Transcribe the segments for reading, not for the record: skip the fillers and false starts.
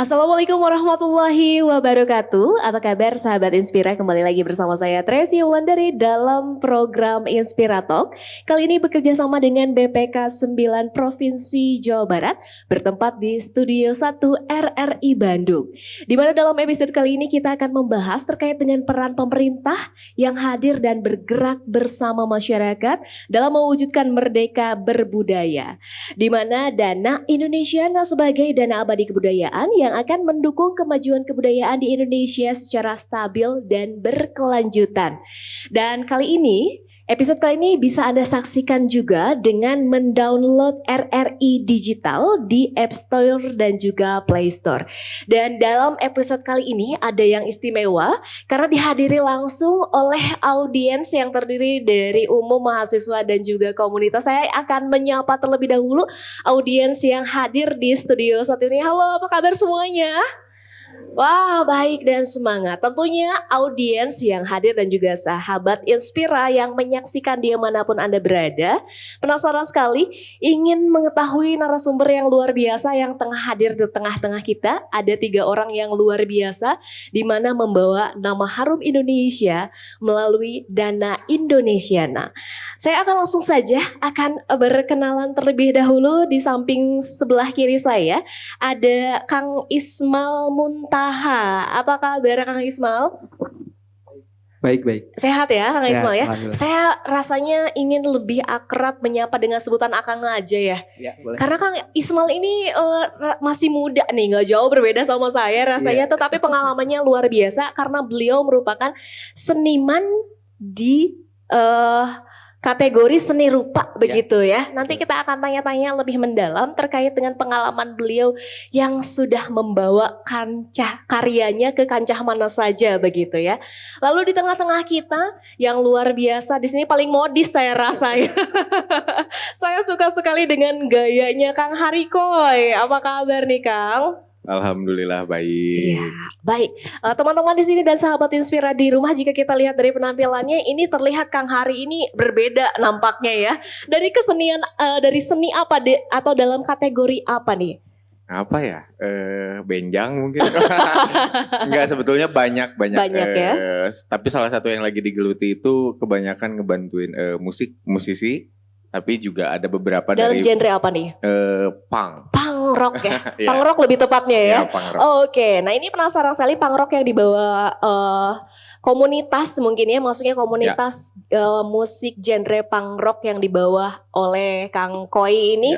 Assalamualaikum warahmatullahi wabarakatuh. Apa kabar sahabat Inspira? Kembali lagi bersama saya Tracy Wulandari dalam program Inspira Talk. Kali ini bekerja sama dengan BPK 9 Provinsi Jawa Barat bertempat di Studio 1 RRI Bandung. Di mana dalam episode kali ini kita akan membahas terkait dengan peran pemerintah yang hadir dan bergerak bersama masyarakat dalam mewujudkan merdeka berbudaya. Di mana Dana Indonesiana sebagai dana abadi kebudayaan yang akan mendukung kemajuan kebudayaan di Indonesia secara stabil dan berkelanjutan. Dan episode kali ini bisa Anda saksikan juga dengan mendownload RRI Digital di App Store dan juga Play Store. Dan dalam episode kali ini ada yang istimewa karena dihadiri langsung oleh audiens yang terdiri dari umum mahasiswa dan juga komunitas. Saya akan menyapa terlebih dahulu audiens yang hadir di studio saat ini. Halo, apa kabar semuanya? Wah, baik dan semangat. Tentunya audiens yang hadir dan juga sahabat Inspira yang menyaksikan dimanapun Anda berada, penasaran sekali ingin mengetahui narasumber yang luar biasa yang tengah hadir di tengah-tengah kita. Ada 3 orang yang luar biasa di mana membawa nama harum Indonesia melalui Dana Indonesiana. Saya akan langsung saja akan berkenalan terlebih dahulu. Di samping sebelah kiri saya ada Kang Ismail Muntaha. Apa kabar Kang Ismail? Baik. Sehat ya Kang Ismail ya? Alhamdulillah. Saya rasanya ingin lebih akrab menyapa dengan sebutan Akang aja ya. Ya, boleh. Karena Kang Ismail ini masih muda nih, gak jauh berbeda sama saya rasanya. Tetapi pengalamannya luar biasa karena beliau merupakan seniman di kategori seni rupa begitu ya. Nanti kita akan tanya-tanya lebih mendalam terkait dengan pengalaman beliau yang sudah membawa kancah karyanya ke kancah mana saja begitu ya. Lalu di tengah-tengah kita yang luar biasa, di sini paling modis saya rasa ya. Saya suka sekali dengan gayanya Kang Harikoy. Apa kabar nih Kang? Alhamdulillah baik. Iya, baik. Teman-teman di sini dan sahabat Inspira di rumah, jika kita lihat dari penampilannya, ini terlihat Kang Hari ini berbeda nampaknya ya. Dari kesenian, dari seni apa atau dalam kategori apa nih? Apa ya? Benjang mungkin. Enggak, sebetulnya banyak. Banyak ya. Tapi salah satu yang lagi digeluti itu kebanyakan ngebantuin musisi. Tapi juga ada beberapa dalam dari genre apa nih? Punk. Punk rock ya. Iya. Punk rock lebih tepatnya ya. Ya, punk rock. Oh, oke. Nah, ini penasaran sekali punk rock yang dibawa komunitas mungkin ya, maksudnya komunitas musik genre punk rock yang dibawa oleh Kang Koi ini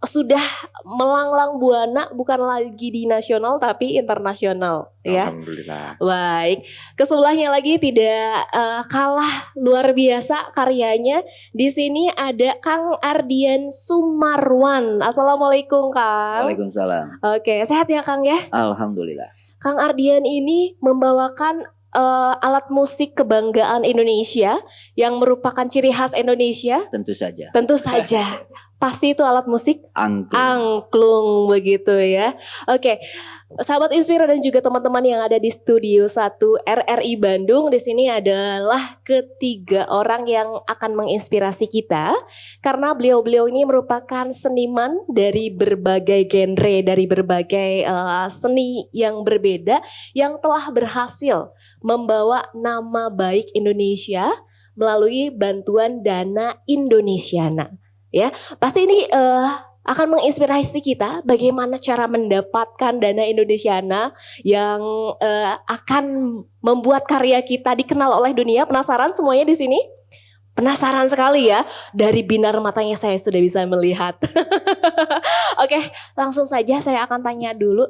sudah melanglang buana bukan lagi di nasional tapi internasional ya. Alhamdulillah. Baik, kesebelahnya lagi tidak kalah luar biasa karyanya. Di sini ada Kang Ardian Sumarwan. Assalamualaikum Kang. Waalaikumsalam. Oke, sehat ya Kang ya? Alhamdulillah. Kang Ardian ini membawakan alat musik kebanggaan Indonesia yang merupakan ciri khas Indonesia. Tentu saja. Tentu saja. Pasti itu alat musik Angklung. angklung begitu ya. Oke. Sahabat Inspira dan juga teman-teman yang ada di Studio 1 RRI Bandung, di sini adalah ketiga orang yang akan menginspirasi kita karena beliau-beliau ini merupakan seniman dari berbagai genre, dari berbagai seni yang berbeda yang telah berhasil membawa nama baik Indonesia melalui bantuan Dana Indonesiana. Ya, pasti ini akan menginspirasi kita bagaimana cara mendapatkan Dana Indonesiana yang akan membuat karya kita dikenal oleh dunia. Penasaran semuanya di sini? Penasaran sekali ya, dari binar matanya saya sudah bisa melihat. Oke, langsung saja saya akan tanya dulu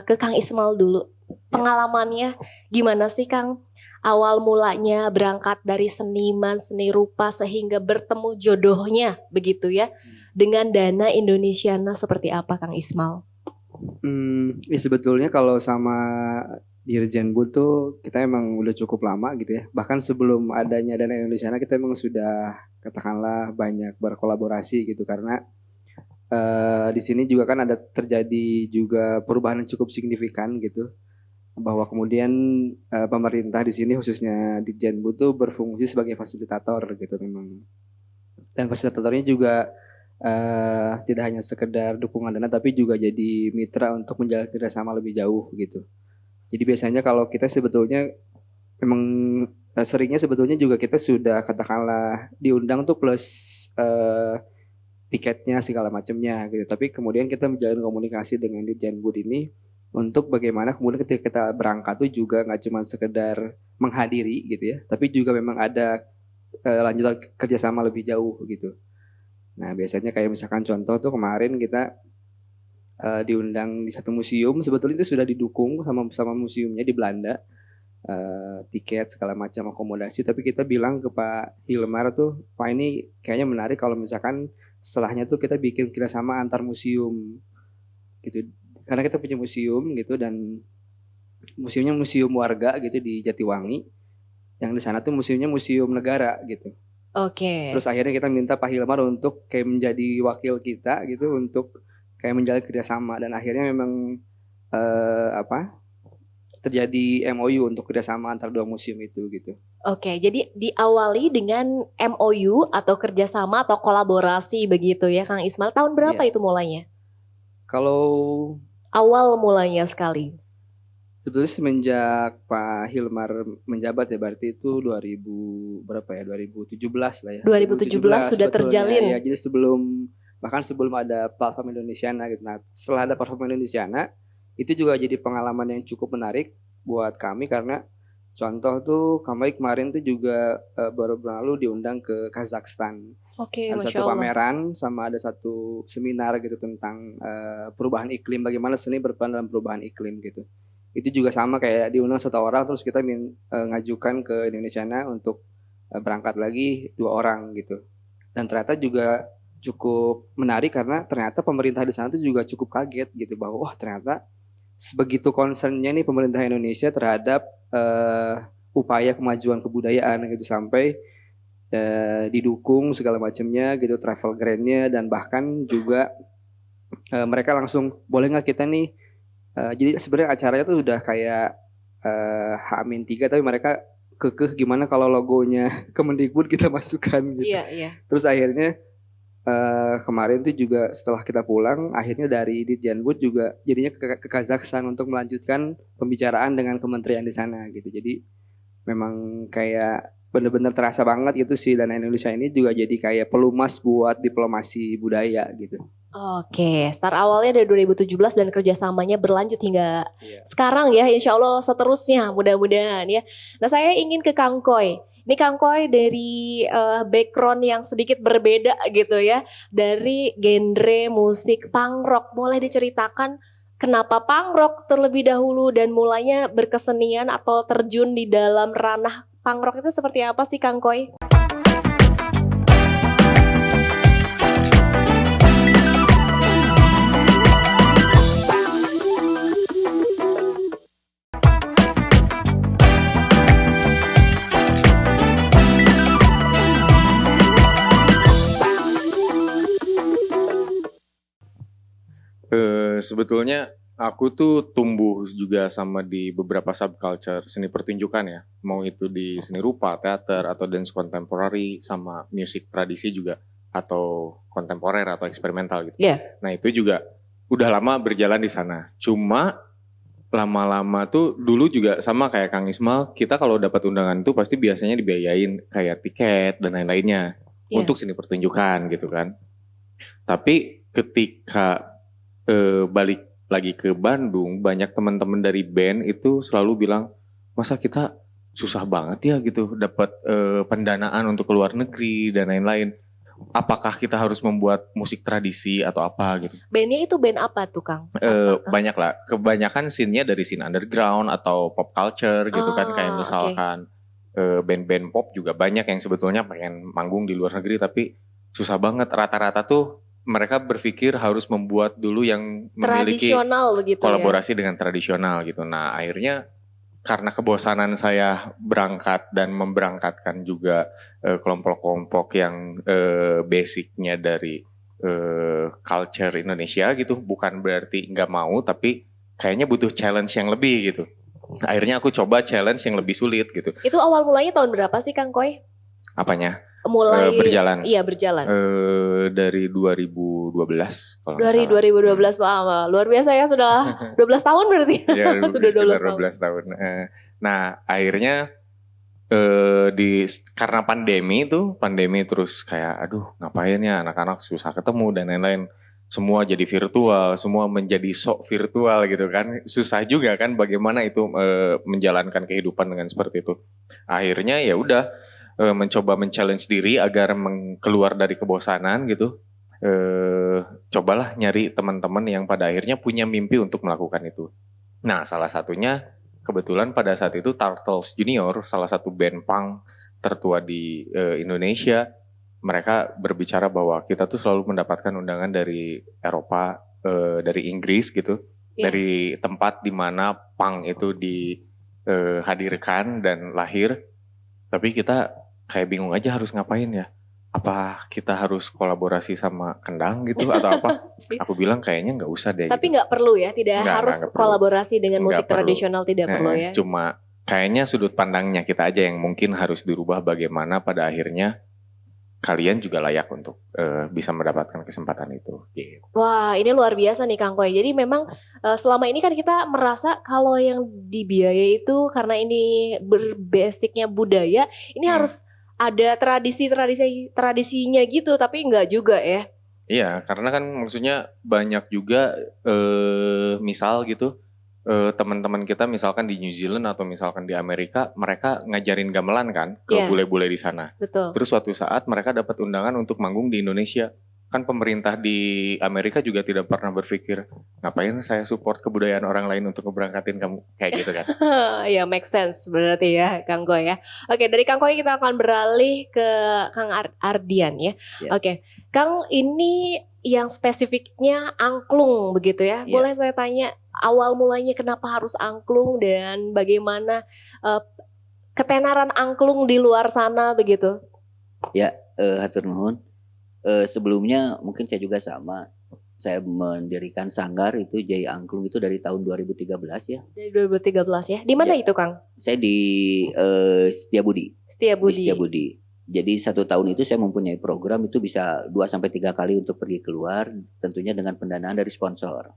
ke Kang Ismail dulu. Pengalamannya gimana sih Kang? Awal mulanya berangkat dari seniman, seni rupa sehingga bertemu jodohnya begitu ya. Dengan Dana Indonesiana seperti apa Kang Ismail? Ya sebetulnya kalau sama Dirjen Bud tuh kita emang udah cukup lama gitu ya. Bahkan sebelum adanya Dana Indonesiana kita emang sudah katakanlah banyak berkolaborasi gitu karena di sini juga kan ada terjadi juga perubahan yang cukup signifikan gitu. Bahwa kemudian pemerintah di sini khususnya Ditjenbud tuh berfungsi sebagai fasilitator gitu memang. Dan fasilitatornya juga tidak hanya sekedar dukungan dana tapi juga jadi mitra untuk menjalin kerjasama lebih jauh gitu. Jadi biasanya kalau kita sebetulnya memang seringnya sebetulnya juga kita sudah katakanlah diundang tuh plus tiketnya segala macamnya gitu. Tapi kemudian kita menjalin komunikasi dengan Dirjen Bud ini untuk bagaimana kemudian ketika kita berangkat tuh juga nggak cuma sekedar menghadiri gitu ya, tapi juga memang ada lanjutan kerjasama lebih jauh gitu. Nah biasanya kayak misalkan contoh tuh kemarin kita diundang di satu museum, sebetulnya itu sudah didukung sama museumnya di Belanda, tiket segala macam akomodasi, tapi kita bilang ke Pak Hilmar tuh, Pak ini kayaknya menarik kalau misalkan setelahnya tuh kita bikin kerjasama antar museum gitu, karena kita punya museum gitu dan museumnya museum warga gitu di Jatiwangi, yang di sana tuh museumnya museum negara gitu. Oke. Terus akhirnya kita minta Pak Hilmar untuk kayak menjadi wakil kita gitu untuk kayak menjalin kerjasama dan akhirnya memang terjadi MOU untuk kerjasama antar dua museum itu gitu. Oke, jadi diawali dengan MOU atau kerjasama atau kolaborasi begitu ya Kang Ismail. Tahun berapa Iya. itu mulainya? Kalau Awal mulanya sekali. sebetulnya semenjak Pak Hilmar menjabat ya berarti itu 2000 berapa ya 2017 lah ya. 2017 sudah sebetulnya, terjalin. ya. Jadi bahkan sebelum ada platform Indonesiana gitu. Nah, setelah ada platform Indonesiana itu juga jadi pengalaman yang cukup menarik buat kami karena contoh tuh kami kemarin tuh juga baru berlalu diundang ke Kazakhstan. Oke, Ada Masya satu Allah. pameran sama ada satu seminar gitu tentang perubahan iklim, bagaimana seni berperan dalam perubahan iklim gitu. Itu juga sama kayak diundang satu orang terus kita ngajukan ke Indonesiana untuk berangkat lagi 2 orang gitu. Dan ternyata juga cukup menarik karena ternyata pemerintah di sana tuh juga cukup kaget gitu bahwa wah ternyata sebegitu concernnya nih pemerintah Indonesia terhadap upaya kemajuan kebudayaan gitu sampai didukung segala macamnya gitu travel grant-nya dan bahkan juga mereka langsung boleh nggak kita nih jadi sebenarnya acaranya tuh udah kayak H-3 tapi mereka kekeh gimana kalau logonya Kemendikbud kita masukkan gitu. Iya, iya. Terus akhirnya kemarin tuh juga setelah kita pulang, akhirnya dari Dirjen Bud juga jadinya ke Kazakhstan untuk melanjutkan pembicaraan dengan kementerian di sana gitu. Jadi memang kayak bener-bener terasa banget gitu sih Dana Indonesia ini juga jadi kayak pelumas buat diplomasi budaya gitu. Oke, start awalnya dari 2017 dan kerjasamanya berlanjut hingga sekarang ya, insya Allah seterusnya mudah-mudahan ya. Nah saya ingin ke Kang Koy. Ini Kang Koy dari background yang sedikit berbeda gitu ya. Dari genre musik punk rock. Boleh diceritakan kenapa punk rock terlebih dahulu dan mulainya berkesenian atau terjun di dalam ranah punk rock itu seperti apa sih Kang Koy? Sebetulnya aku tuh tumbuh juga sama di beberapa subculture seni pertunjukan ya. Mau itu di seni rupa, teater, atau dance contemporary, sama musik tradisi juga. Atau kontemporer atau eksperimental gitu. Iya. Nah itu juga udah lama berjalan di sana. Cuma lama-lama tuh dulu juga sama kayak Kang Ismail, kita kalau dapat undangan tuh pasti biasanya dibiayain kayak tiket dan lain-lainnya. Iya. Untuk seni pertunjukan gitu kan. Tapi ketika balik lagi ke Bandung, banyak teman-teman dari band itu selalu bilang, masa kita susah banget ya gitu dapat pendanaan untuk ke luar negeri dan lain-lain. Apakah kita harus membuat musik tradisi atau apa gitu? Bandnya itu band apa tuh Kang? Banyak lah, kebanyakan scene-nya dari scene underground atau pop culture gitu kan, kayak misalkan band-band pop juga banyak yang sebetulnya pengen manggung di luar negeri tapi susah banget. Rata-rata tuh mereka berpikir harus membuat dulu yang memiliki tradisional begitu kolaborasi dengan tradisional gitu. Nah akhirnya karena kebosanan saya berangkat dan memberangkatkan juga kelompok-kelompok yang basicnya dari culture Indonesia gitu. Bukan berarti nggak mau tapi kayaknya butuh challenge yang lebih gitu. Akhirnya aku coba challenge yang lebih sulit gitu. Itu awal mulanya tahun berapa sih Kang Koy? Apanya? mulai berjalan. Iya, berjalan. Dari 2012 kalau nggak Dari salah. 2012, wah, luar biasa ya, sudah 12 tahun berarti. Ya, Sudah 12 tahun. 12 tahun. Nah, akhirnya karena pandemi terus kayak aduh ngapain ya anak-anak susah ketemu dan lain-lain. Semua jadi virtual, semua menjadi sok virtual gitu kan. Susah juga kan bagaimana itu menjalankan kehidupan dengan seperti itu. Akhirnya ya udah mencoba men-challenge diri agar keluar dari kebosanan gitu. Cobalah nyari teman-teman yang pada akhirnya punya mimpi untuk melakukan itu. Nah, salah satunya kebetulan pada saat itu Turtles Junior, salah satu band punk tertua di Indonesia, mereka berbicara bahwa kita tuh selalu mendapatkan undangan dari Eropa, dari Inggris gitu, dari tempat di mana punk itu dihadirkan dan lahir. Tapi kita kayak bingung aja harus ngapain ya. Apa kita harus kolaborasi sama Kendang gitu atau apa? Aku bilang kayaknya nggak usah deh. Tapi gitu. nggak perlu ya, tidak harus nggak perlu. kolaborasi dengan musik Nggak perlu. tradisional, tidak perlu ya. Cuma kayaknya sudut pandangnya kita aja yang mungkin harus dirubah bagaimana pada akhirnya kalian juga layak untuk bisa mendapatkan kesempatan itu. Gitu. Wah, ini luar biasa nih Kang Koy. Jadi memang selama ini kan kita merasa kalau yang dibiayai itu karena ini berbasicnya budaya, ini harus ada tradisinya gitu, tapi enggak juga ya. Iya, karena kan maksudnya banyak juga misal gitu teman-teman kita misalkan di New Zealand atau misalkan di Amerika, mereka ngajarin gamelan kan ke bule-bule di sana. Betul. Terus suatu saat mereka dapat undangan untuk manggung di Indonesia. Kan pemerintah di Amerika juga tidak pernah berpikir ngapain saya support kebudayaan orang lain untuk ngeberangkatin kamu kayak gitu kan. Ya make sense berarti ya Kang Koy ya. Oke, dari Kang Koy kita akan beralih ke Kang Ardian ya. Oke, Kang, ini yang spesifiknya angklung begitu ya. Boleh saya tanya awal mulanya kenapa harus angklung dan bagaimana ketenaran angklung di luar sana begitu? Ya, hatur nuhun. Sebelumnya mungkin saya juga sama. Saya mendirikan sanggar itu Jai Angklung itu dari tahun 2013 ya. Dari 2013 ya. Di mana itu Kang? Saya di Setiabudi. Setiabudi. Jadi 1 tahun itu saya mempunyai program itu bisa 2-3 kali untuk pergi keluar, tentunya dengan pendanaan dari sponsor.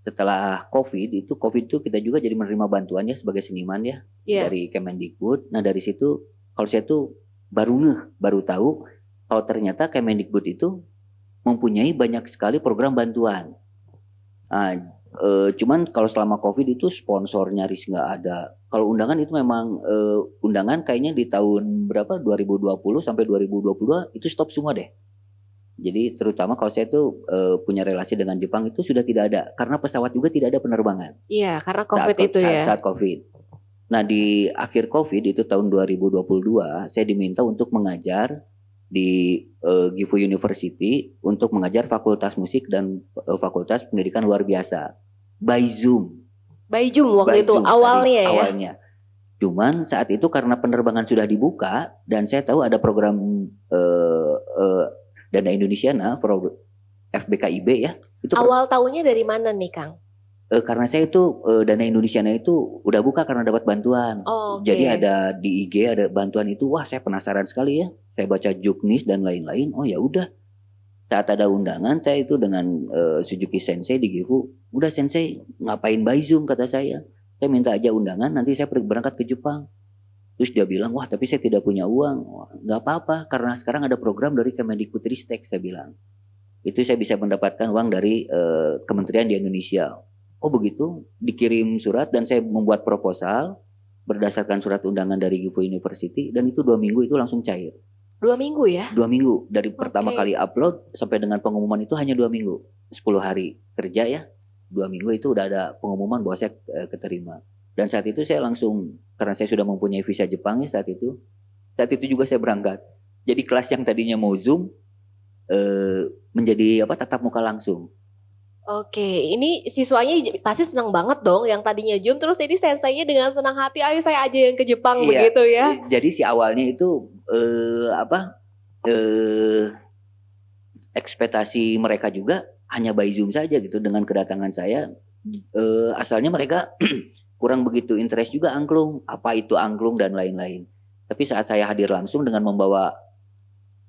Setelah COVID itu kita juga jadi menerima bantuannya sebagai seniman ya dari Kemendikbud. Nah dari situ kalau saya tuh baru tahu kalau ternyata Kemendikbud itu mempunyai banyak sekali program bantuan. Nah, cuman kalau selama COVID itu sponsor nyaris nggak ada. Kalau undangan itu memang undangan kayaknya di tahun berapa 2020 sampai 2022 itu stop semua deh. Jadi terutama kalau saya tuh punya relasi dengan Jepang itu sudah tidak ada karena pesawat juga tidak ada penerbangan. Iya, karena COVID saat COVID. Nah di akhir COVID itu tahun 2022 saya diminta untuk mengajar di Gifu University untuk mengajar fakultas musik dan fakultas pendidikan luar biasa by Zoom waktu itu awalnya. Cuman saat itu karena penerbangan sudah dibuka dan saya tahu ada program Dana Indonesiana FBKIB ya. Itu awal tahunnya dari mana nih Kang? Karena saya itu Dana Indonesiana itu udah buka karena dapat bantuan. Jadi ada di IG ada bantuan itu, wah saya penasaran sekali ya. Saya baca juknis dan lain-lain. Oh ya udah. Saat ada undangan saya itu dengan Suzuki Sensei di Gifu. Udah Sensei ngapain by Zoom kata saya. Saya minta aja undangan nanti saya berangkat ke Jepang. Terus dia bilang wah tapi saya tidak punya uang. Nggak apa-apa karena sekarang ada program dari Kemendikbudristek saya bilang. Itu saya bisa mendapatkan uang dari kementerian di Indonesia. Oh begitu, dikirim surat dan saya membuat proposal berdasarkan surat undangan dari Gifu University dan itu 2 minggu itu langsung cair. 2 minggu ya? 2 minggu dari pertama kali upload sampai dengan pengumuman itu hanya 2 minggu, 10 hari kerja ya. 2 minggu itu udah ada pengumuman bahwa saya keterima. Dan saat itu saya langsung karena saya sudah mempunyai visa Jepang ya saat itu juga saya berangkat. Jadi kelas yang tadinya mau Zoom menjadi tatap muka langsung. Oke, ini siswanya pasti senang banget dong yang tadinya Zoom terus ini senseinya dengan senang hati, ayo saya aja yang ke Jepang begitu ya. Jadi si awalnya itu ekspektasi mereka juga hanya by Zoom saja gitu dengan kedatangan saya. Asalnya mereka kurang begitu interest juga angklung, apa itu angklung dan lain-lain. Tapi saat saya hadir langsung dengan membawa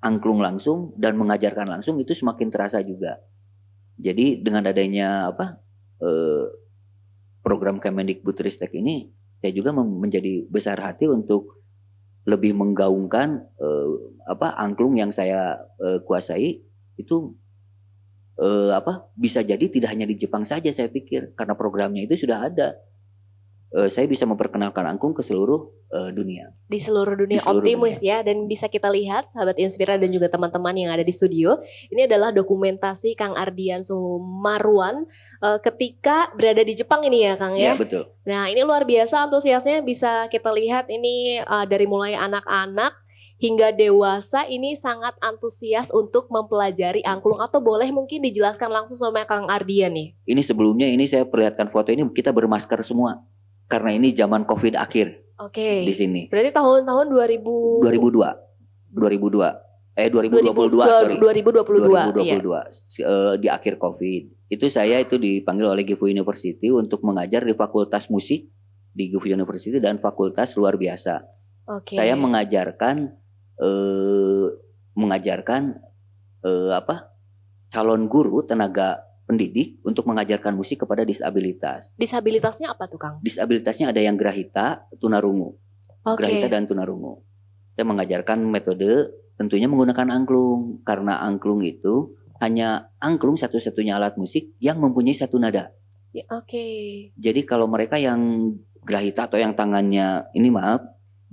angklung langsung dan mengajarkan langsung itu semakin terasa juga. Jadi dengan adanya program Kemendikbudristek ini, saya juga menjadi besar hati untuk lebih menggaungkan angklung yang saya kuasai itu bisa jadi tidak hanya di Jepang saja, saya pikir karena programnya itu sudah ada. Saya bisa memperkenalkan angklung ke seluruh dunia. Di seluruh dunia, optimis ya. Dan bisa kita lihat sahabat Inspira dan juga teman-teman yang ada di studio, ini adalah dokumentasi Kang Ardian Sumarwan ketika berada di Jepang ini ya Kang ya. Ya betul. Nah ini luar biasa antusiasnya, bisa kita lihat ini dari mulai anak-anak hingga dewasa ini sangat antusias untuk mempelajari angklung. Atau boleh mungkin dijelaskan langsung sama Kang Ardian nih. Ini sebelumnya ini saya perlihatkan foto ini, kita bermasker semua karena ini zaman COVID akhir. Oke. Di sini. Berarti tahun 2002. 2022. Sorry. 2022. 2022. Iya. Di akhir COVID. Itu saya dipanggil oleh Gifu University untuk mengajar di Fakultas Musik di Gifu University dan Fakultas Luar Biasa. Oke. Saya mengajarkan calon guru tenaga pendidik untuk mengajarkan musik kepada disabilitas. Disabilitasnya apa tuh Kang? Disabilitasnya ada yang grahita, tunarungu. Okay. Grahita dan tunarungu. Saya mengajarkan metode tentunya menggunakan angklung. Karena angklung itu hanya angklung satu-satunya alat musik yang mempunyai satu nada. Ya, Oke. Jadi kalau mereka yang grahita atau yang tangannya ini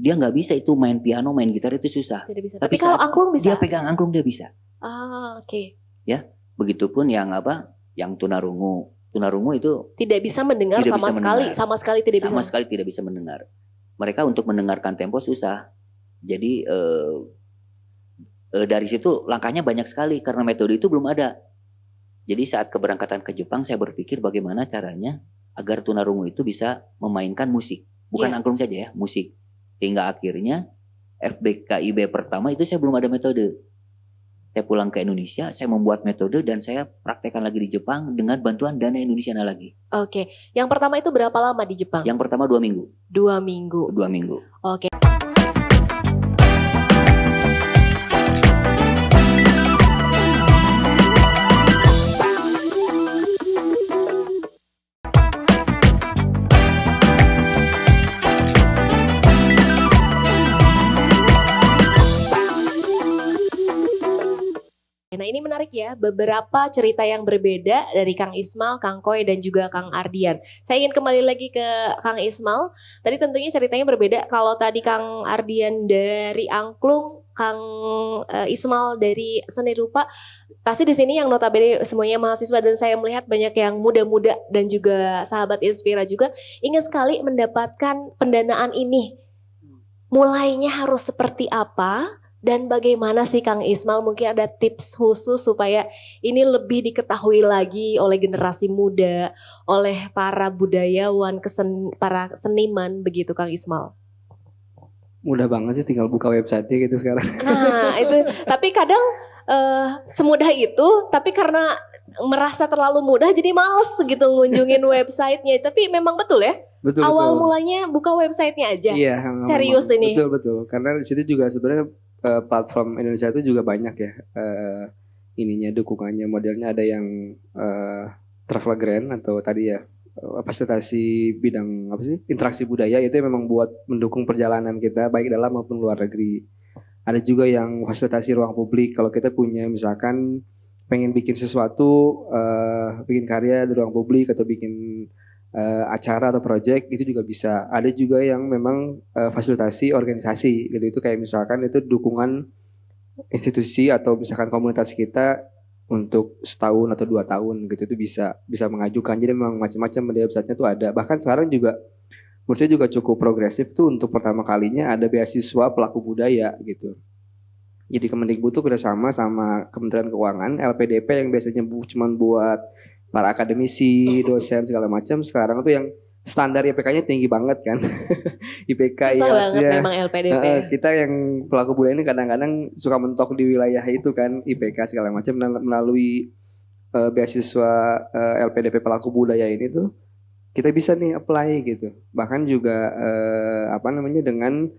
dia nggak bisa itu main piano, main gitar itu susah. Tidak bisa. Tapi kalau angklung bisa? Dia pegang angklung dia bisa. Oke. Ya, begitupun yang tunarungu. Tunarungu itu tidak bisa mendengar sama sekali tidak bisa mendengar. Mereka untuk mendengarkan tempo susah. Jadi dari situ langkahnya banyak sekali karena metode itu belum ada. Jadi saat keberangkatan ke Jepang saya berpikir bagaimana caranya agar tunarungu itu bisa memainkan musik, bukan angklung saja ya, musik. Hingga akhirnya FBKIB pertama itu saya belum ada metode. Saya pulang ke Indonesia, saya membuat metode dan saya praktekkan lagi di Jepang dengan bantuan Dana Indonesia lagi. Oke. Yang pertama itu berapa lama di Jepang? Yang pertama 2 minggu. 2 minggu. 2 minggu. Oke. Nah ini menarik ya, beberapa cerita yang berbeda dari Kang Ismail, Kang Koy, dan juga Kang Ardian. Saya ingin kembali lagi ke Kang Ismail. Tadi tentunya ceritanya berbeda. Kalau tadi Kang Ardian dari angklung, Kang Ismail dari seni rupa, pasti di sini yang notabene semuanya mahasiswa dan saya melihat banyak yang muda-muda dan juga sahabat Inspira juga ingin sekali mendapatkan pendanaan ini. Mulainya harus seperti apa? Dan bagaimana sih Kang Ismail mungkin ada tips khusus supaya ini lebih diketahui lagi oleh generasi muda, oleh para budayawan, para seniman begitu Kang Ismail? Mudah banget sih, tinggal buka website-nya gitu sekarang. Nah itu, tapi kadang semudah itu, tapi karena merasa terlalu mudah jadi males gitu ngunjungin websitenya. Tapi memang betul ya? Betul, awal mulanya buka websitenya aja. Iya, serius memang. ini. Betul. Karena di situ juga sebenarnya platform Indonesia itu juga banyak ya dukungannya, modelnya ada yang travel grant atau tadi ya fasilitasi bidang interaksi budaya, itu yang memang buat mendukung perjalanan kita baik dalam maupun luar negeri. Ada juga yang fasilitasi ruang publik, kalau kita punya misalkan pengen bikin sesuatu, bikin karya di ruang publik atau bikin acara atau project, itu juga bisa. Ada juga yang memang fasilitasi organisasi gitu, itu kayak misalkan itu dukungan institusi atau misalkan komunitas kita untuk setahun atau 2 tahun gitu, itu bisa mengajukan. Jadi memang macam-macam di websitenya tuh ada. Bahkan sekarang juga menurut saya juga cukup progresif tuh, untuk pertama kalinya ada beasiswa pelaku budaya gitu. Jadi Kemendikbud tuh kerjasama sama Kementerian Keuangan, LPDP yang biasanya cuma buat para akademisi, dosen segala macam, sekarang tuh yang standar IPK-nya tinggi banget kan. IPK susah banget memang LPDP. Kita yang pelaku budaya ini kadang-kadang suka mentok di wilayah itu kan, IPK segala macam. Melalui beasiswa LPDP pelaku budaya ini tuh kita bisa nih apply gitu. Bahkan juga dengan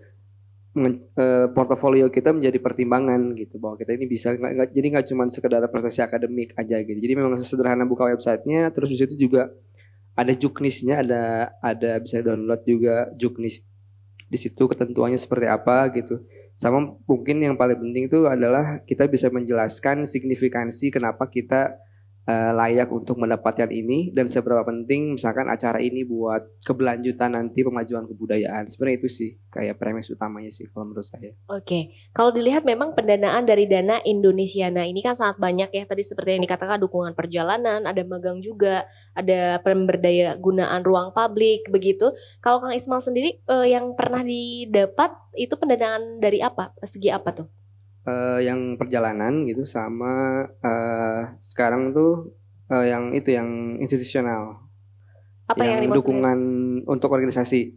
portofolio kita menjadi pertimbangan gitu, bahwa kita ini bisa jadi nggak cuma sekedar prestasi akademik aja gitu. Jadi memang sesederhana buka websitenya, terus di situ juga ada juknisnya, ada bisa download juga juknis di situ, ketentuannya seperti apa gitu. Sama mungkin yang paling penting itu adalah kita bisa menjelaskan signifikansi kenapa kita layak untuk mendapatkan ini, dan seberapa penting misalkan acara ini buat keberlanjutan nanti pemajuan kebudayaan. Sebenarnya itu sih kayak premis utamanya sih kalau menurut saya. Oke, kalau dilihat memang pendanaan dari Dana Indonesiana ini kan sangat banyak ya. Tadi seperti yang dikatakan dukungan perjalanan, ada magang juga, ada pemberdaya gunaan ruang publik begitu. Kalau Kang Ismail sendiri yang pernah didapat itu pendanaan dari apa? Segi apa tuh? Yang perjalanan gitu, sama sekarang tuh yang institusional, Apa yang dimaksudkan? dukungan untuk organisasi.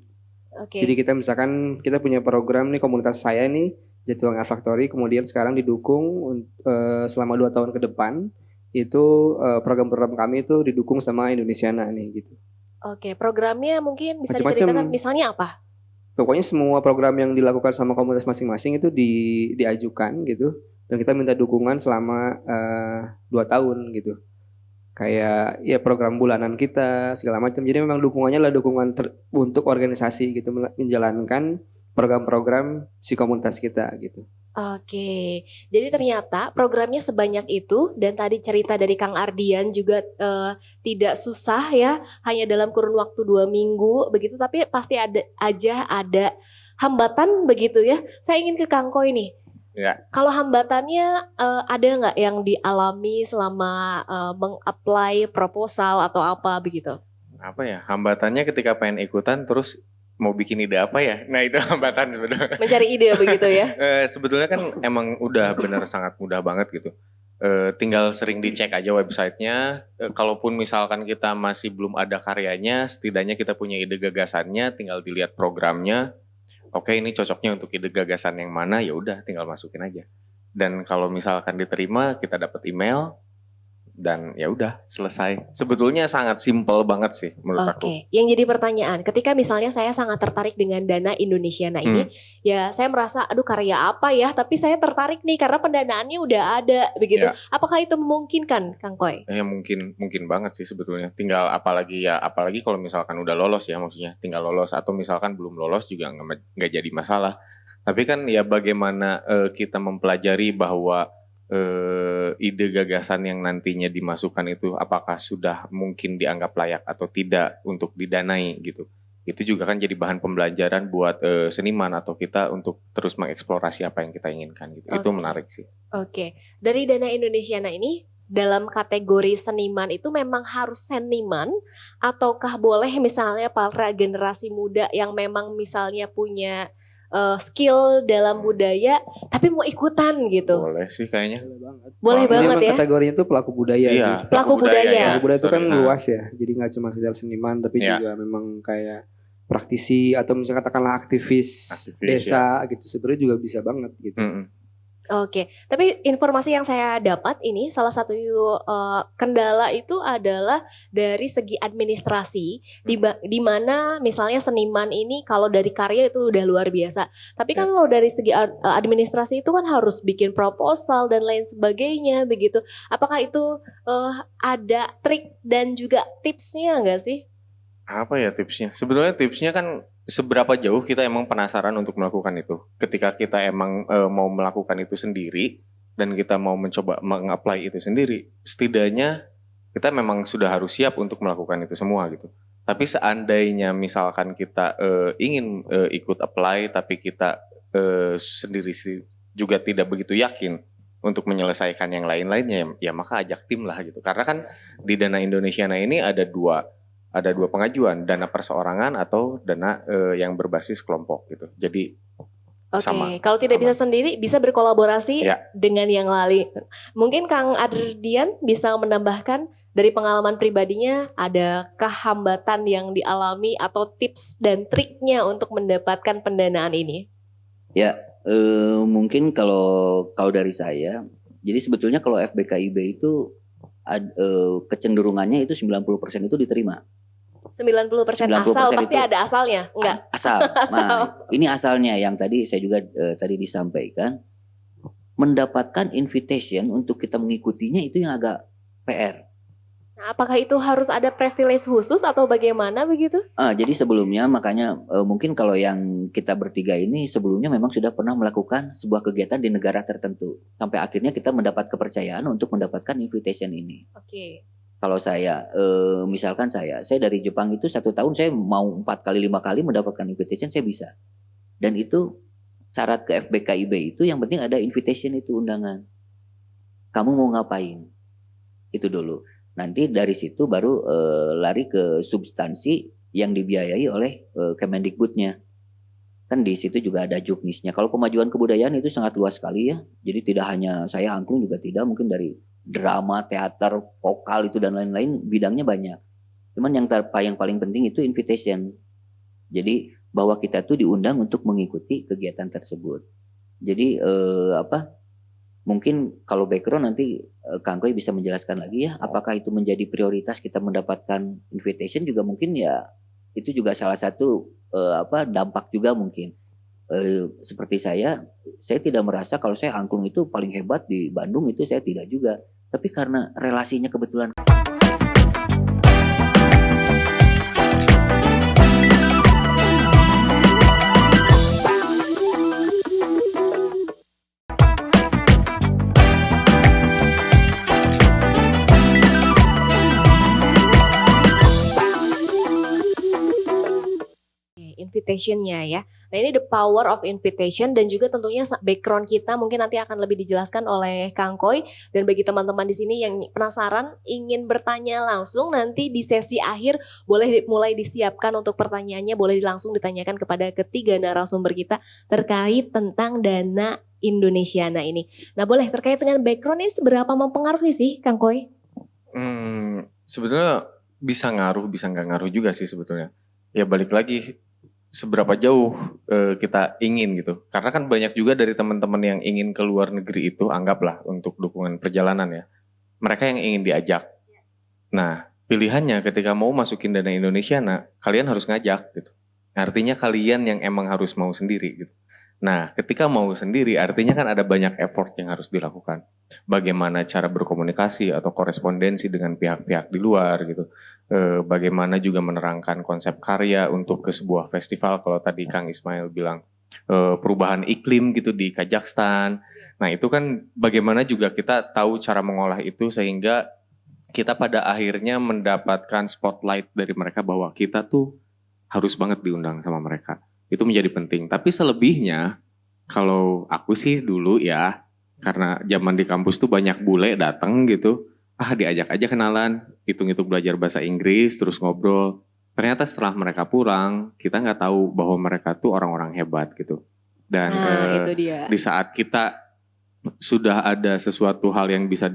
Oke. Jadi kita misalkan kita punya program nih, komunitas saya nih Jatiwangi Art Factory, kemudian sekarang didukung selama 2 tahun ke depan itu program-program kami itu didukung sama Indonesiana nih gitu. Oke, programnya mungkin bisa Macam-macam. diceritakan misalnya apa? Pokoknya semua program yang dilakukan sama komunitas masing-masing itu diajukan gitu, dan kita minta dukungan selama 2 tahun gitu. Kayak ya program bulanan kita segala macam. Jadi memang dukungannya adalah dukungan untuk organisasi gitu, menjalankan program-program si komunitas kita gitu. Oke, jadi ternyata programnya sebanyak itu, dan tadi cerita dari Kang Ardian juga tidak susah ya, hanya dalam kurun waktu 2 minggu begitu, tapi pasti ada hambatan begitu ya. Saya ingin ke Kang Koi nih. Ya. Kalau hambatannya ada nggak yang dialami selama meng-apply proposal atau apa begitu? Apa ya, hambatannya ketika pengen ikutan terus mau bikin ide apa ya? Nah itu hambatan sebenarnya. Mencari ide begitu ya? Sebetulnya kan emang udah bener sangat mudah banget gitu. Tinggal sering dicek aja websitenya. Kalaupun misalkan kita masih belum ada karyanya, setidaknya kita punya ide gagasannya, tinggal dilihat programnya. Oke, ini cocoknya untuk ide gagasan yang mana, ya udah tinggal masukin aja. Dan kalau misalkan diterima, kita dapat email. Dan ya udah selesai. Sebetulnya sangat simpel banget sih menurut aku. Oke, yang jadi pertanyaan, ketika misalnya saya sangat tertarik dengan Dana Indonesiana ini, ya saya merasa, aduh karya apa ya, tapi saya tertarik nih karena pendanaannya udah ada, begitu. Ya. Apakah itu memungkinkan, Kang Koi? Ya mungkin banget sih sebetulnya. Tinggal apalagi kalau misalkan udah lolos ya, maksudnya tinggal lolos, atau misalkan belum lolos juga nggak jadi masalah. Tapi kan ya bagaimana kita mempelajari bahwa ide gagasan yang nantinya dimasukkan itu apakah sudah mungkin dianggap layak atau tidak untuk didanai gitu. Itu juga kan jadi bahan pembelajaran buat seniman atau kita untuk terus mengeksplorasi apa yang kita inginkan gitu. Itu menarik sih. Oke. Dari Dana Indonesiana ini dalam kategori seniman itu memang harus seniman, ataukah boleh misalnya para generasi muda yang memang misalnya punya skill dalam budaya tapi mau ikutan gitu? Boleh sih kayaknya. Boleh banget ya. Kategorinya itu pelaku budaya Iya, sih. Pelaku budaya. Pelaku budaya itu kan luas ya. Jadi nggak cuma sekedar seniman, tapi juga memang kayak praktisi atau misalnya katakanlah aktivis desa gitu. Sebenarnya juga bisa banget gitu. Oke, tapi informasi yang saya dapat ini salah satu kendala itu adalah dari segi administrasi, di mana misalnya seniman ini kalau dari karya itu udah luar biasa, tapi kan kalau dari segi administrasi itu kan harus bikin proposal dan lain sebagainya begitu. Apakah itu ada trik dan juga tipsnya nggak sih? Apa ya tipsnya? Sebetulnya tipsnya kan seberapa jauh kita emang penasaran untuk melakukan itu. Ketika kita emang mau melakukan itu sendiri dan kita mau mencoba meng-apply itu sendiri, setidaknya kita memang sudah harus siap untuk melakukan itu semua gitu. Tapi seandainya misalkan kita ingin ikut apply tapi kita sendiri juga tidak begitu yakin untuk menyelesaikan yang lain-lainnya, ya maka ajak tim lah gitu. Karena kan di Dana Indonesiana ini ada dua pengajuan, dana perseorangan atau dana yang berbasis kelompok gitu. Jadi sama. Kalau tidak bisa sendiri, bisa berkolaborasi dengan yang lain. Mungkin Kang Ardian bisa menambahkan dari pengalaman pribadinya, adakah hambatan yang dialami atau tips dan triknya untuk mendapatkan pendanaan ini? Ya, mungkin kalau dari saya, jadi sebetulnya kalau FBKIB itu kecenderungannya itu 90% itu diterima. 90% asal pasti itu ada asalnya, enggak? Asal. Nah, ini asalnya yang tadi saya juga tadi disampaikan, mendapatkan invitation untuk kita mengikutinya itu yang agak PR. Nah, apakah itu harus ada privilege khusus atau bagaimana begitu? Jadi sebelumnya makanya mungkin kalau yang kita bertiga ini sebelumnya memang sudah pernah melakukan sebuah kegiatan di negara tertentu sampai akhirnya kita mendapat kepercayaan untuk mendapatkan invitation ini. Oke. Kalau saya, misalkan saya dari Jepang itu 1 tahun saya mau 4 kali 5 kali mendapatkan invitation saya bisa. Dan itu syarat ke FBKIB itu yang penting ada invitation itu undangan. Kamu mau ngapain? Itu dulu. Nanti dari situ baru lari ke substansi yang dibiayai oleh Kemendikbudnya. Kan di situ juga ada juknisnya. Kalau pemajuan kebudayaan itu sangat luas sekali ya. Jadi tidak hanya saya angklung juga tidak, mungkin dari drama, teater, vokal itu dan lain-lain bidangnya banyak. Cuman yang paling penting itu invitation. Jadi bahwa kita tuh diundang untuk mengikuti kegiatan tersebut. Jadi mungkin kalau background nanti Kang Koy bisa menjelaskan lagi ya, apakah itu menjadi prioritas kita mendapatkan invitation juga mungkin ya itu juga salah satu dampak juga mungkin. Seperti saya tidak merasa kalau saya angklung itu paling hebat di Bandung, itu saya tidak juga. Tapi karena relasinya kebetulan. Invitationnya ya. Nah ini the power of invitation dan juga tentunya background kita mungkin nanti akan lebih dijelaskan oleh Kang Koy. Dan bagi teman-teman di sini yang penasaran ingin bertanya langsung nanti di sesi akhir boleh mulai disiapkan untuk pertanyaannya, boleh langsung ditanyakan kepada ketiga narasumber kita terkait tentang dana Indonesiana ini. Nah boleh terkait dengan background ini seberapa mempengaruhi sih Kang Koy? Sebetulnya bisa ngaruh, bisa nggak ngaruh juga sih sebetulnya. Ya balik lagi seberapa jauh kita ingin gitu. Karena kan banyak juga dari teman-teman yang ingin ke luar negeri itu, anggaplah untuk dukungan perjalanan ya. Mereka yang ingin diajak. Nah, pilihannya ketika mau masukin dana Indonesiana, kalian harus ngajak gitu. Artinya kalian yang emang harus mau sendiri gitu. Nah, ketika mau sendiri artinya kan ada banyak effort yang harus dilakukan. Bagaimana cara berkomunikasi atau korespondensi dengan pihak-pihak di luar gitu. Bagaimana juga menerangkan konsep karya untuk ke sebuah festival. Kalau tadi Kang Ismail bilang perubahan iklim gitu di Kazakhstan. Nah itu kan bagaimana juga kita tahu cara mengolah itu sehingga kita pada akhirnya mendapatkan spotlight dari mereka bahwa kita tuh harus banget diundang sama mereka. Itu menjadi penting. Tapi selebihnya kalau aku sih dulu ya, karena zaman di kampus tuh banyak bule datang gitu. Diajak aja kenalan, hitung-hitung belajar bahasa Inggris, terus ngobrol. Ternyata setelah mereka pulang, kita nggak tahu bahwa mereka tuh orang-orang hebat gitu. Dan itu dia. Di saat kita sudah ada sesuatu hal yang bisa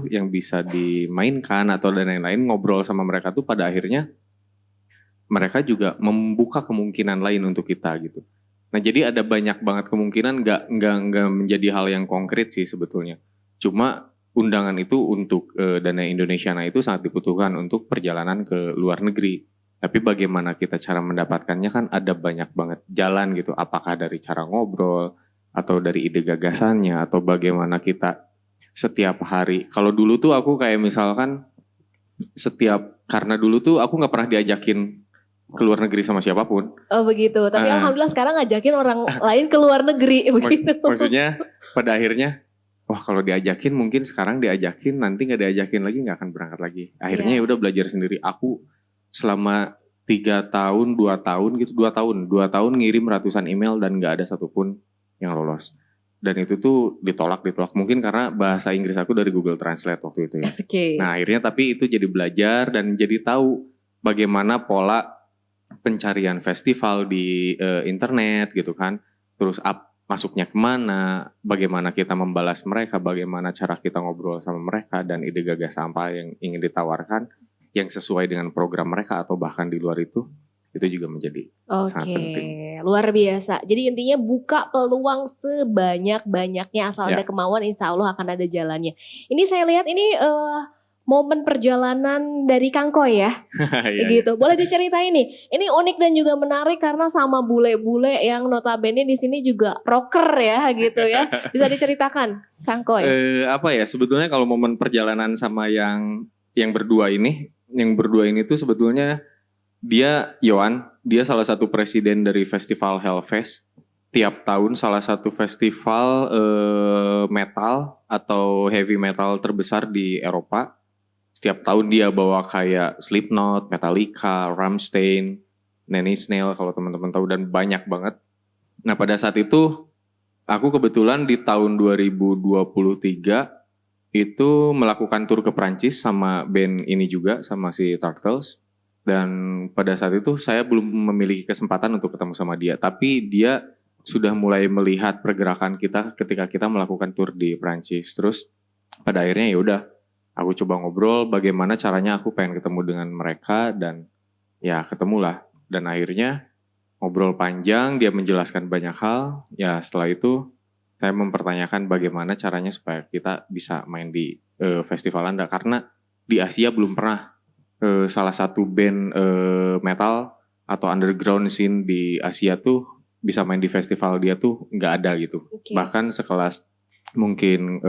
yang bisa dimainkan atau dan lain-lain, ngobrol sama mereka tuh pada akhirnya mereka juga membuka kemungkinan lain untuk kita gitu. Nah jadi ada banyak banget kemungkinan nggak menjadi hal yang konkret sih sebetulnya. Cuma undangan itu untuk dana Indonesiana itu sangat dibutuhkan untuk perjalanan ke luar negeri. Tapi bagaimana kita cara mendapatkannya kan ada banyak banget jalan gitu. Apakah dari cara ngobrol atau dari ide gagasannya atau bagaimana kita setiap hari. Kalau dulu tuh aku kayak misalkan karena dulu tuh aku nggak pernah diajakin ke luar negeri sama siapapun. Oh begitu. Tapi alhamdulillah sekarang ngajakin orang lain ke luar negeri begitu. Maksudnya pada akhirnya wah kalau diajakin mungkin sekarang diajakin nanti nggak diajakin lagi nggak akan berangkat lagi. Akhirnya ya udah belajar sendiri. Aku selama 3 tahun 2 tahun gitu 2 tahun ngirim ratusan email dan nggak ada satupun yang lolos. Dan itu tuh ditolak. Mungkin karena bahasa Inggris aku dari Google Translate waktu itu ya. Okay. Nah akhirnya tapi itu jadi belajar dan jadi tahu bagaimana pola pencarian festival di internet gitu kan. Terus masuknya kemana, bagaimana kita membalas mereka, bagaimana cara kita ngobrol sama mereka, dan ide gagasan apa yang ingin ditawarkan, yang sesuai dengan program mereka atau bahkan di luar itu juga menjadi sangat penting. Luar biasa. Jadi intinya buka peluang sebanyak-banyaknya asal ada kemauan, insya Allah akan ada jalannya. Ini saya lihat ini momen perjalanan dari Kang Koy ya. Iya, Gitu. Boleh diceritain nih. Ini unik dan juga menarik karena sama bule-bule yang notabene di sini juga rocker ya gitu ya. Bisa diceritakan Kang Koy. Apa ya, sebetulnya kalau momen perjalanan sama yang berdua ini tuh sebetulnya dia salah satu presiden dari festival Hellfest. Tiap tahun salah satu festival metal atau heavy metal terbesar di Eropa. Setiap tahun dia bawa kayak Slipknot, Metallica, Rammstein, Nine Inch Nails kalau teman-teman tahu, dan banyak banget. Nah pada saat itu aku kebetulan di tahun 2023 itu melakukan tur ke Prancis sama band ini juga, sama si Turtles. Dan pada saat itu saya belum memiliki kesempatan untuk ketemu sama dia, tapi dia sudah mulai melihat pergerakan kita ketika kita melakukan tur di Prancis. Terus pada akhirnya ya udah, aku coba ngobrol bagaimana caranya aku pengen ketemu dengan mereka, dan ya ketemulah. Dan akhirnya ngobrol panjang, dia menjelaskan banyak hal. Ya setelah itu saya mempertanyakan bagaimana caranya supaya kita bisa main di festival Anda. Karena di Asia belum pernah salah satu band metal atau underground scene di Asia tuh bisa main di festival dia tuh nggak ada gitu. Oke. Bahkan sekelas mungkin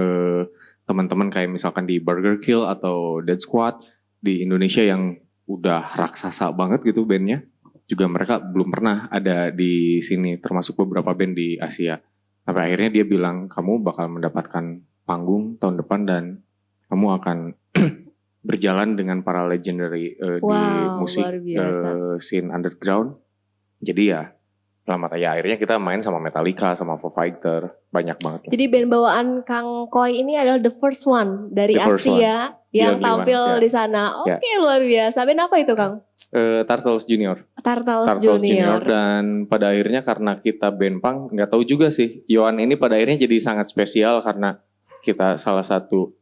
teman-teman kayak misalkan di Burger Kill atau Dead Squad di Indonesia yang udah raksasa banget gitu bandnya, juga mereka belum pernah ada di sini, termasuk beberapa band di Asia. Sampai akhirnya dia bilang, kamu bakal mendapatkan panggung tahun depan dan kamu akan berjalan dengan para legendary di musik luar biasa. scene underground. Jadi ya selamat ya, akhirnya kita main sama Metallica, sama Foo Fighter, banyak banget. Jadi band bawaan Kang Koy ini adalah the first one dari The first Asia yang The only tampil one, ya. di sana. Oke, luar biasa. Band apa itu Kang? Turtles Junior. Turtles Junior. Junior. Dan pada akhirnya karena kita band punk, nggak tahu juga sih, Yohan ini pada akhirnya jadi sangat spesial karena kita salah satu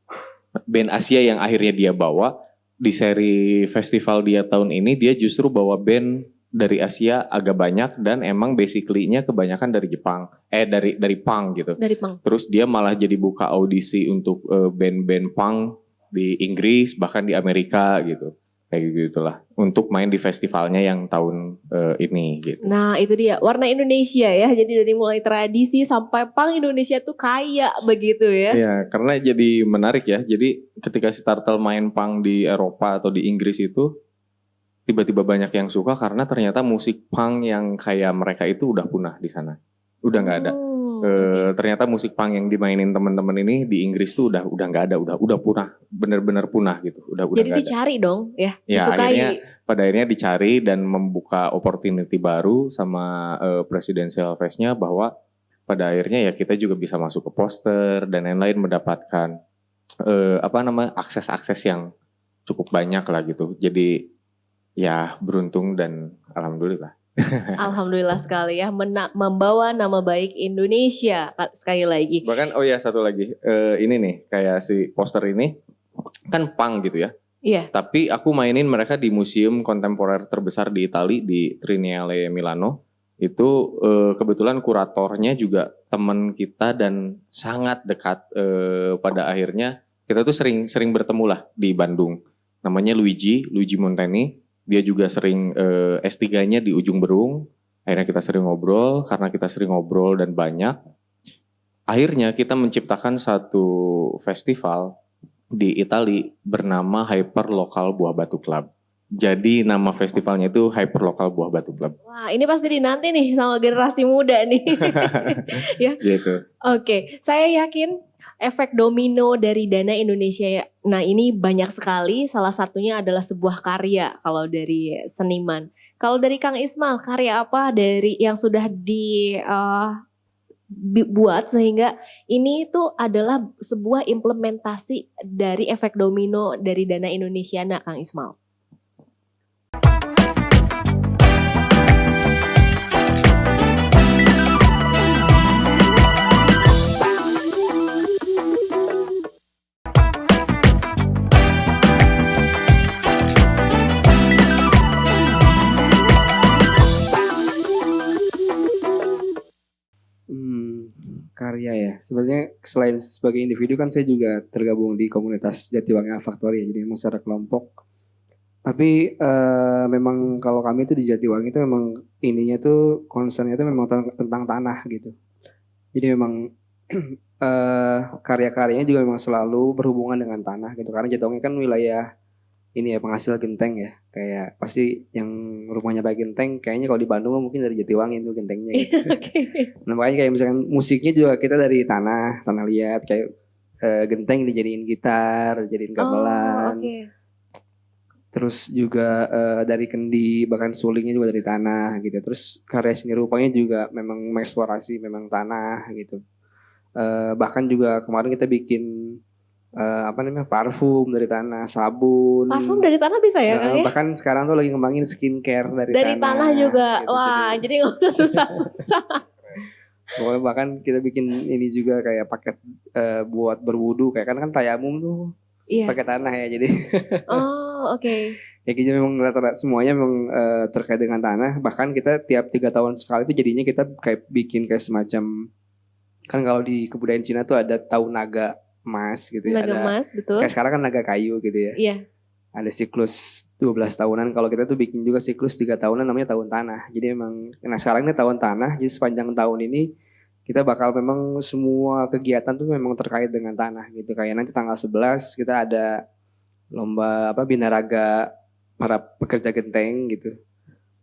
band Asia yang akhirnya dia bawa di seri festival dia tahun ini. Dia justru bawa band dari Asia agak banyak dan emang basically-nya kebanyakan dari Jepang, dari punk gitu. Dari punk. Terus dia malah jadi buka audisi untuk band-band punk di Inggris, bahkan di Amerika gitu. Kayak gitulah, untuk main di festivalnya yang tahun ini gitu. Nah itu dia, warna Indonesia ya. Jadi dari mulai tradisi sampai punk Indonesia tuh kaya begitu ya. Iya, karena jadi menarik ya. Jadi ketika si Turtle main punk di Eropa atau di Inggris itu, tiba-tiba banyak yang suka karena ternyata musik punk yang kayak mereka itu udah punah di sana. Udah nggak ada. Ternyata musik punk yang dimainin teman-teman ini di Inggris tuh udah nggak ada, udah punah, bener-bener punah gitu. Udah Jadi nggak ada. dicari dong ya, Ya, disukai. pada akhirnya dicari dan membuka opportunity baru sama Presidential Fest-nya, bahwa pada akhirnya ya kita juga bisa masuk ke poster dan lain-lain, mendapatkan akses-akses yang cukup banyak lah gitu. Jadi ya beruntung dan alhamdulillah. Alhamdulillah sekali ya, membawa nama baik Indonesia sekali lagi. Bahkan satu lagi, ini nih kayak si poster ini kan punk gitu ya. Iya. Tapi aku mainin mereka di museum kontemporer terbesar di Itali, di Triennale Milano. Itu kebetulan kuratornya juga teman kita dan sangat dekat. Pada akhirnya kita tuh sering bertemu lah di Bandung. Namanya Luigi Montani. Dia juga sering S3-nya di Ujung Berung. Akhirnya kita sering ngobrol, karena kita sering ngobrol dan banyak. Akhirnya kita menciptakan satu festival di Itali bernama Hyper Local Buah Batu Club. Jadi nama festivalnya itu Hyper Local Buah Batu Club. Wah, ini pasti dinanti nih sama generasi muda nih. Ya. Gitu. Oke, saya yakin efek domino dari Dana Indonesia. Nah, ini banyak sekali. Salah satunya adalah sebuah karya kalau dari seniman. Kalau dari Kang Ismail, karya apa dari yang sudah dibuat sehingga ini tuh adalah sebuah implementasi dari efek domino dari Dana Indonesia, nah Kang Ismail? Karya ya. Sebenarnya selain sebagai individu kan saya juga tergabung di komunitas Jatiwangi Art Factory ya. Jadi memang secara kelompok. Tapi memang kalau kami itu di Jatiwangi itu memang ininya tuh concernnya itu memang tentang tanah gitu. Jadi memang karya-karyanya juga memang selalu berhubungan dengan tanah gitu. Karena Jatiwangi kan wilayah ini ya penghasil genteng ya. Kayak pasti yang rumahnya pakai genteng kayaknya kalau di Bandung mungkin dari Jatiwangi itu gentengnya gitu. Nah makanya kayak misalkan musiknya juga kita dari tanah liat kayak genteng dijadiin gitar, dijadiin gamelan. Terus juga dari kendi, bahkan sulingnya juga dari tanah gitu. Terus karya seni rupanya juga memang mengeksplorasi memang tanah gitu. Bahkan juga kemarin kita bikin parfum dari tanah, sabun. Parfum dari tanah bisa ya Kang ya? Bahkan sekarang tuh lagi ngembangin skincare dari tanah juga. Gitu. Wah, jadi nggak usah susah-susah. Pokoknya bahkan kita bikin ini juga kayak paket buat berwudu kayak kan tayamum tuh pakai tanah ya jadi. Oh oke. Ya gitu memang rata-rata semuanya memang terkait dengan tanah. Bahkan kita tiap 3 tahun sekali itu jadinya kita kayak bikin kayak semacam kan kalau di kebudayaan Cina tuh ada tahun naga emas gitu ya. Naga emas betul. Kayak sekarang kan naga kayu gitu ya. Iya. Ada siklus 12 tahunan. Kalau kita tuh bikin juga siklus 3 tahunan namanya tahun tanah. Jadi memang sekarang ini tahun tanah. Jadi sepanjang tahun ini kita bakal memang semua kegiatan tuh memang terkait dengan tanah gitu. Kayak nanti tanggal 11 kita ada lomba binaraga para pekerja genteng gitu.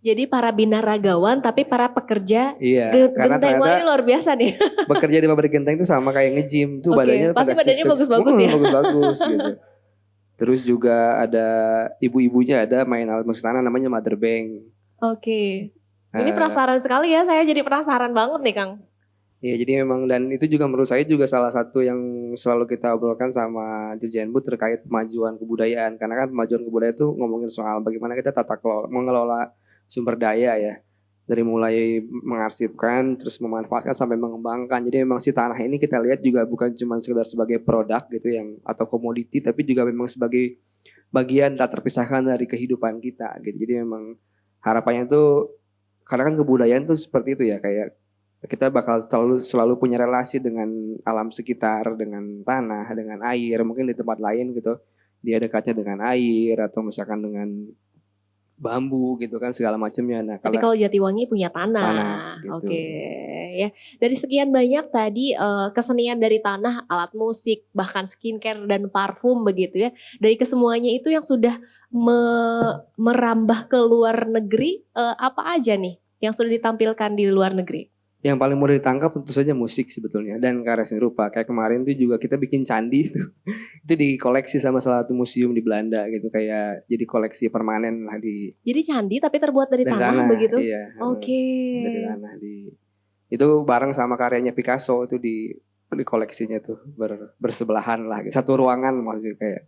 Jadi para binaragawan tapi para pekerja karena genteng. Wah ini luar biasa nih. Bekerja di pabrik genteng itu sama kayak nge-gym tuh badannya pasti badannya bagus-bagus ya. Bagus-bagus gitu. Terus juga ada ibu-ibunya ada main alat musik tanah namanya mother bang. Oke. Ini penasaran sekali ya, saya jadi penasaran banget nih Kang. Ya jadi memang dan itu juga menurut saya juga salah satu yang selalu kita obrolkan sama Dirjen Bud terkait kemajuan kebudayaan. Karena kan kemajuan kebudayaan itu ngomongin soal bagaimana kita mengelola sumber daya ya. Dari mulai mengarsipkan, terus memanfaatkan sampai mengembangkan. Jadi memang si tanah ini kita lihat juga bukan cuma sekedar sebagai produk gitu yang atau komoditi, tapi juga memang sebagai bagian tak terpisahkan dari kehidupan kita gitu. Jadi memang harapannya tuh karena kan kebudayaan tuh seperti itu ya kayak kita bakal selalu punya relasi dengan alam sekitar, dengan tanah, dengan air. Mungkin di tempat lain gitu, dia dekatnya dengan air atau misalkan dengan bambu gitu kan segala macamnya. Nah, tapi kalau Jatiwangi punya tanah gitu. Oke, ya. Dari sekian banyak tadi kesenian dari tanah, alat musik, bahkan skincare dan parfum begitu ya. Dari kesemuanya itu yang sudah merambah ke luar negeri, apa aja nih yang sudah ditampilkan di luar negeri? Yang paling mudah ditangkap tentu saja musik sebetulnya dan karya seni rupa. Kayak kemarin tuh juga kita bikin candi itu dikoleksi sama salah satu museum di Belanda gitu kayak jadi koleksi permanen lah di. Jadi candi tapi terbuat dari tanah begitu? Iya. Oke. Dari tanah itu bareng sama karyanya Picasso itu di koleksinya tuh bersebelahan lah. Satu ruangan maksudnya kayak.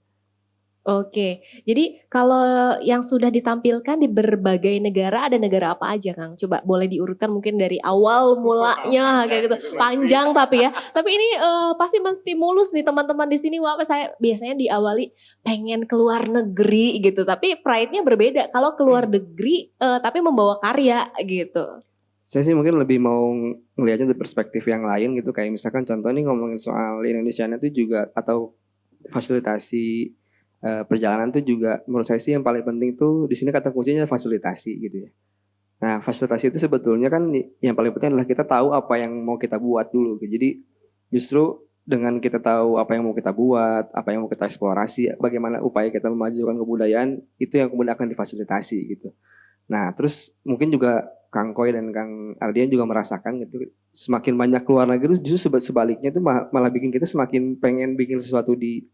Oke, jadi kalau yang sudah ditampilkan di berbagai negara, ada negara apa aja Kang? Coba boleh diurutkan mungkin dari awal mulanya kayak gitu. Panjang tapi ya. Tapi ini pasti menstimulus nih teman-teman di sini. Wah, saya biasanya diawali pengen keluar negeri gitu. Tapi pride-nya berbeda. Kalau keluar negeri tapi membawa karya gitu. Saya sih mungkin lebih mau ngelihatnya dari perspektif yang lain gitu. Kayak misalkan contoh nih ngomongin soal Indonesia itu juga atau fasilitasi perjalanan tuh juga menurut saya sih yang paling penting tuh di sini kata kuncinya fasilitasi gitu ya. Nah fasilitasi itu sebetulnya kan yang paling penting adalah kita tahu apa yang mau kita buat dulu. Gitu. Jadi justru dengan kita tahu apa yang mau kita buat, apa yang mau kita eksplorasi, bagaimana upaya kita memajukan kebudayaan itu yang kemudian akan difasilitasi gitu. Nah terus mungkin juga Kang Koy dan Kang Ardian juga merasakan gitu semakin banyak keluar negeri justru sebaliknya itu malah bikin kita semakin pengen bikin sesuatu di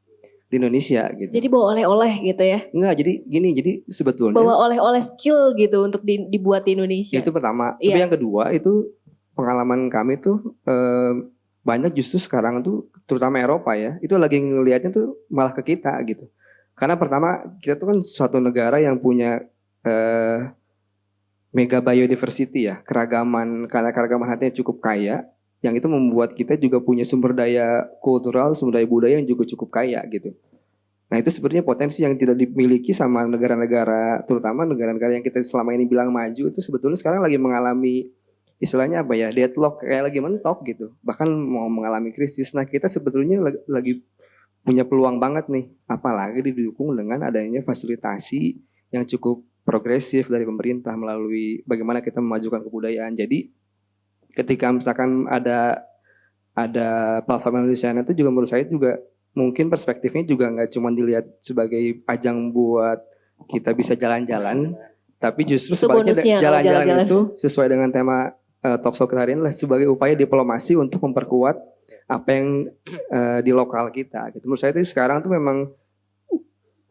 Indonesia gitu. Jadi bawa oleh-oleh gitu ya? Enggak, jadi sebetulnya bawa oleh-oleh skill gitu untuk dibuat di Indonesia. Itu pertama. Tapi yang kedua itu pengalaman kami tuh banyak justru sekarang tuh terutama Eropa ya, itu lagi ngelihatnya tuh malah ke kita gitu. Karena pertama kita tuh kan suatu negara yang punya mega biodiversity ya, keragaman hatinya cukup kaya. Yang itu membuat kita juga punya sumber daya kultural, sumber daya budaya yang juga cukup kaya gitu. Nah itu sebenarnya potensi yang tidak dimiliki sama negara-negara, terutama negara-negara yang kita selama ini bilang maju itu sebetulnya sekarang lagi mengalami istilahnya apa ya, deadlock, kayak lagi mentok gitu, bahkan mau mengalami krisis. Nah kita sebetulnya lagi punya peluang banget nih, apalagi didukung dengan adanya fasilitasi yang cukup progresif dari pemerintah melalui bagaimana kita memajukan kebudayaan. Jadi ketika misalkan ada platform Indonesia itu juga menurut saya juga mungkin perspektifnya juga nggak cuma dilihat sebagai ajang buat kita bisa jalan-jalan, tapi justru Itu sebaliknya bonusnya kalau jalan-jalan jalan-jalan. itu sesuai dengan tema talkshow kita hari ini lah sebagai upaya diplomasi untuk memperkuat apa yang di lokal kita. Gitu. Menurut saya itu sekarang tuh memang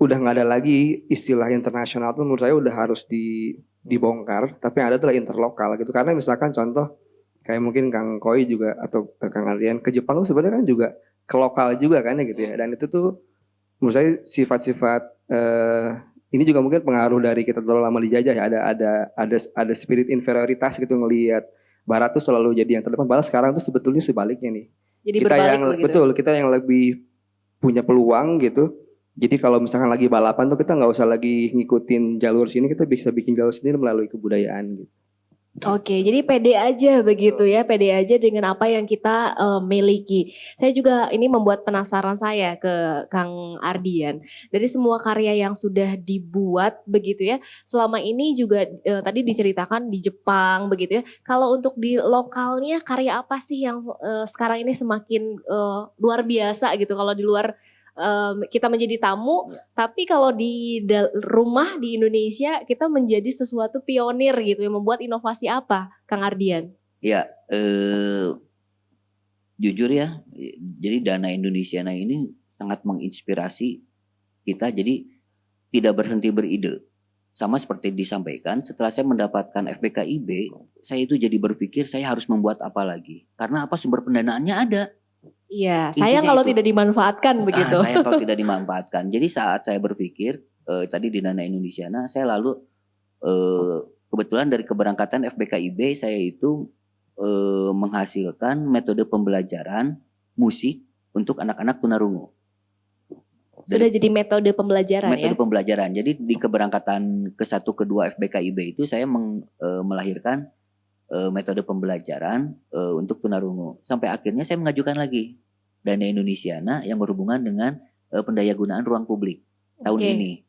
udah nggak ada lagi istilah internasional tuh, menurut saya udah harus dibongkar, tapi yang ada tuh lah interlokal gitu. Karena misalkan contoh kayak mungkin Kang Koi juga atau Kang Ardian ke Jepang tuh sebenarnya kan juga ke lokal juga kan ya gitu ya. Dan itu tuh menurut saya sifat-sifat ini juga mungkin pengaruh dari kita terlalu lama dijajah ya. Ada spirit inferioritas gitu, ngelihat Barat tuh selalu jadi yang terdepan. Padahal sekarang tuh sebetulnya sebaliknya nih. Jadi Kita berbalik yang begitu. betul, kita yang lebih punya peluang gitu. Jadi kalau misalkan lagi balapan tuh kita nggak usah lagi ngikutin jalur sini, kita bisa bikin jalur sendiri melalui kebudayaan gitu. Oke, jadi pede aja begitu ya, pede aja dengan apa yang kita miliki. Saya juga ini membuat penasaran saya ke Kang Ardian. Dari semua karya yang sudah dibuat begitu ya, selama ini juga tadi diceritakan di Jepang begitu ya. Kalau untuk di lokalnya karya apa sih yang sekarang ini semakin luar biasa gitu kalau di luar kita menjadi tamu, tapi kalau di rumah di Indonesia kita menjadi sesuatu pionir gitu yang membuat inovasi apa, Kang Ardian? Ya, jujur ya, jadi Dana Indonesia ini sangat menginspirasi kita, jadi tidak berhenti beride. Sama seperti disampaikan, setelah saya mendapatkan FBKIB, saya itu jadi berpikir saya harus membuat apa lagi. Karena apa, sumber pendanaannya ada. Iya, sayang kalau tidak dimanfaatkan begitu. Sayang kalau tidak dimanfaatkan. Jadi saat saya berpikir tadi di Dana Indonesia, saya lalu kebetulan dari keberangkatan FBKIB saya itu menghasilkan metode pembelajaran musik untuk anak-anak tunarungu. Sudah jadi metode pembelajaran metode ya? Pembelajaran. Jadi di keberangkatan ke-1 ke-2 FBKIB itu saya melahirkan metode pembelajaran untuk tunarungu. Sampai akhirnya saya mengajukan lagi Dana Indonesiana yang berhubungan dengan pendayagunaan ruang publik tahun ini.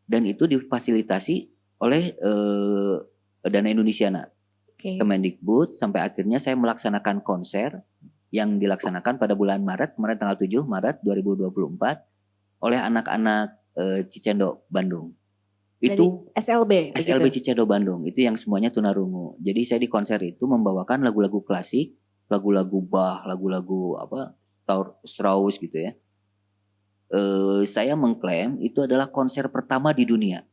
Dan itu difasilitasi oleh Dana Indonesiana. Kemendikbud, sampai akhirnya saya melaksanakan konser yang dilaksanakan pada bulan Maret, kemarin tanggal 7 Maret 2024 oleh anak-anak Cicendo Bandung. Itu SLB gitu? Cicendo Bandung, itu yang semuanya tunarungu. Jadi saya di konser itu membawakan lagu-lagu klasik, lagu-lagu Bach, lagu-lagu Strauss gitu ya. Saya mengklaim itu adalah konser pertama di dunia.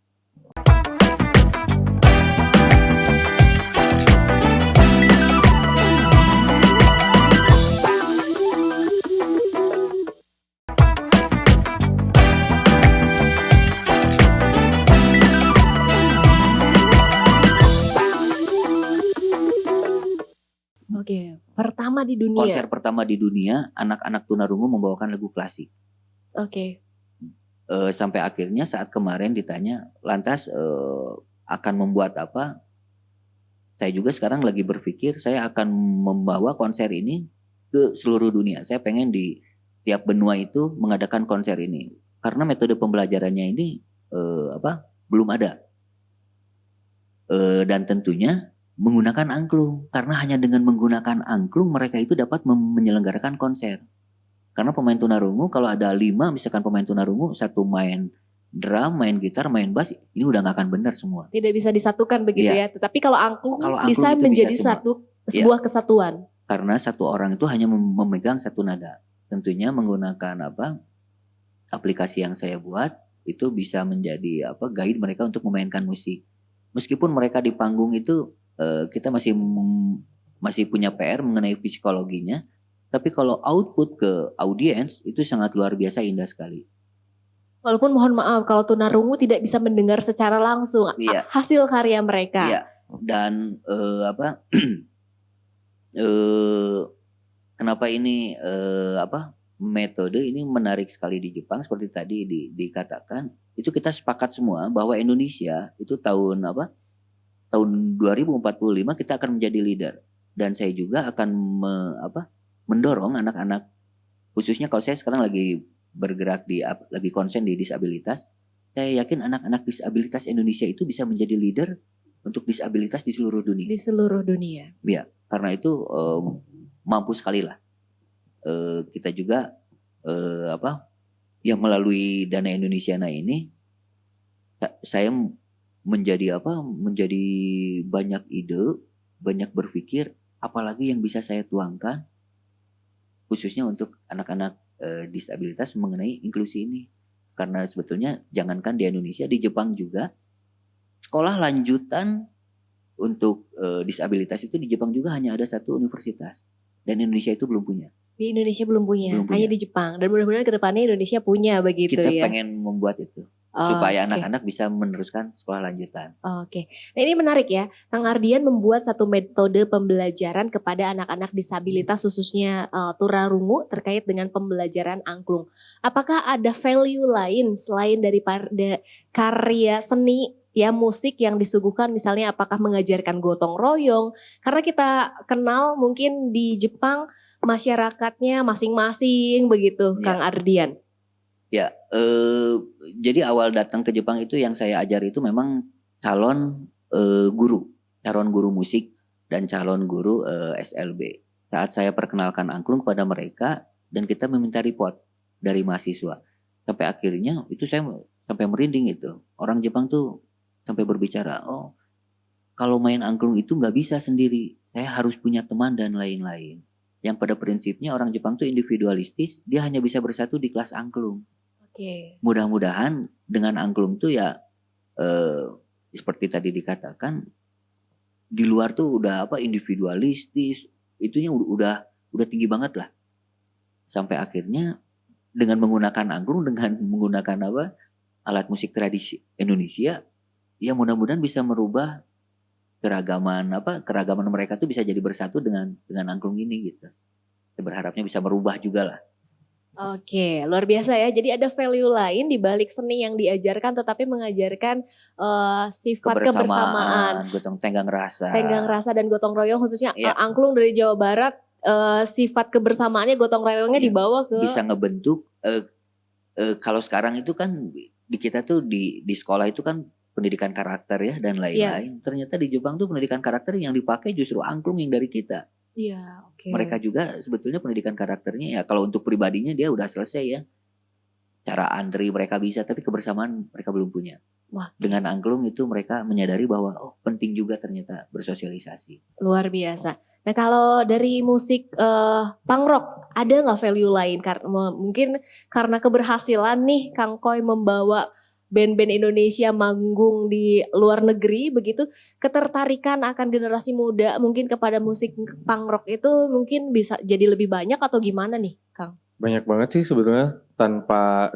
Oke, pertama di dunia. Konser pertama di dunia, anak-anak tunarungu membawakan lagu klasik. Oke. Sampai akhirnya saat kemarin ditanya, lantas akan membuat apa? Saya juga sekarang lagi berpikir, saya akan membawa konser ini ke seluruh dunia. Saya pengen di tiap benua itu mengadakan konser ini. Karena metode pembelajarannya ini belum ada. Dan tentunya menggunakan angklung, karena hanya dengan menggunakan angklung mereka itu dapat menyelenggarakan konser. Karena pemain tunarungu kalau ada 5 misalkan pemain tunarungu, 1 main drum, main gitar, main bass, ini udah nggak akan benar semua. Tidak bisa disatukan begitu ya. Tetapi kalau angklung bisa menjadi bisa sebuah kesatuan. Karena 1 orang itu hanya memegang 1 nada. Tentunya menggunakan aplikasi yang saya buat itu bisa menjadi guide mereka untuk memainkan musik. Meskipun mereka di panggung itu kita masih punya PR mengenai psikologinya, tapi kalau output ke audiens itu sangat luar biasa indah sekali. Walaupun mohon maaf kalau tunarungu tidak bisa mendengar secara langsung hasil karya mereka. Iya. Dan kenapa ini metode ini menarik sekali di Jepang seperti tadi dikatakan, itu kita sepakat semua bahwa Indonesia itu tahun tahun 2045 kita akan menjadi leader. Dan saya juga akan mendorong anak-anak, khususnya kalau saya sekarang lagi bergerak lagi konsen di disabilitas. Saya yakin anak-anak disabilitas Indonesia itu bisa menjadi leader untuk disabilitas di seluruh dunia. Di seluruh dunia. Ya, karena itu mampu sekali lah. Kita juga yang melalui Dana Indonesiana ini, saya menjadi banyak ide, banyak berpikir, apalagi yang bisa saya tuangkan, khususnya untuk anak-anak disabilitas mengenai inklusi ini. Karena sebetulnya jangankan di Indonesia, di Jepang juga sekolah lanjutan untuk disabilitas itu di Jepang juga hanya ada 1 universitas, dan Indonesia itu belum punya. Di Indonesia belum punya, hanya di Jepang. Dan mudah-mudahan kedepannya Indonesia punya begitu Kita ya. Kita pengen membuat itu. Supaya anak-anak bisa meneruskan sekolah lanjutan. Oke. Nah ini menarik ya, Kang Ardian membuat satu metode pembelajaran kepada anak-anak disabilitas khususnya tunarungu terkait dengan pembelajaran angklung. Apakah ada value lain selain daripada karya seni ya musik yang disuguhkan, misalnya apakah mengajarkan gotong royong? Karena kita kenal mungkin di Jepang masyarakatnya masing-masing begitu, Kang Ardian. Ya, jadi awal datang ke Jepang itu yang saya ajar itu memang calon guru musik dan calon guru SLB. Saat saya perkenalkan angklung kepada mereka dan kita meminta report dari mahasiswa, sampai akhirnya itu saya sampai merinding itu. Orang Jepang tuh sampai berbicara, oh kalau main angklung itu nggak bisa sendiri, saya harus punya teman dan lain-lain. Yang pada prinsipnya orang Jepang tuh individualistis, dia hanya bisa bersatu di kelas angklung. Mudah-mudahan dengan angklung tuh ya seperti tadi dikatakan, di luar tuh udah individualistis, itunya udah tinggi banget lah. Sampai akhirnya dengan menggunakan angklung, dengan menggunakan alat musik tradisi Indonesia, ya mudah-mudahan bisa merubah keragaman mereka tuh bisa jadi bersatu dengan angklung ini gitu. Saya berharapnya bisa merubah juga lah. Oke, luar biasa ya. Jadi ada value lain di balik seni yang diajarkan, tetapi mengajarkan sifat kebersamaan, tenggang rasa dan gotong royong, khususnya angklung dari Jawa Barat. Sifat kebersamaannya, gotong royongnya dibawa ke bisa ngebentuk. Kalau sekarang itu kan di kita tuh di sekolah itu kan pendidikan karakter ya dan lain-lain. Ternyata di Jepang tuh pendidikan karakter yang dipakai justru angklung yang dari kita. Iya, oke. Mereka juga sebetulnya pendidikan karakternya ya kalau untuk pribadinya dia udah selesai ya. Cara antri mereka bisa, tapi kebersamaan mereka belum punya. Wah. Dengan angklung itu mereka menyadari bahwa penting juga ternyata bersosialisasi. Luar biasa. Nah kalau dari musik punk rock ada nggak value lain? Mungkin karena keberhasilan nih Kang Koy membawa band-band Indonesia manggung di luar negeri begitu, ketertarikan akan generasi muda mungkin kepada musik punk rock itu mungkin bisa jadi lebih banyak atau gimana nih Kang? Banyak banget sih sebetulnya,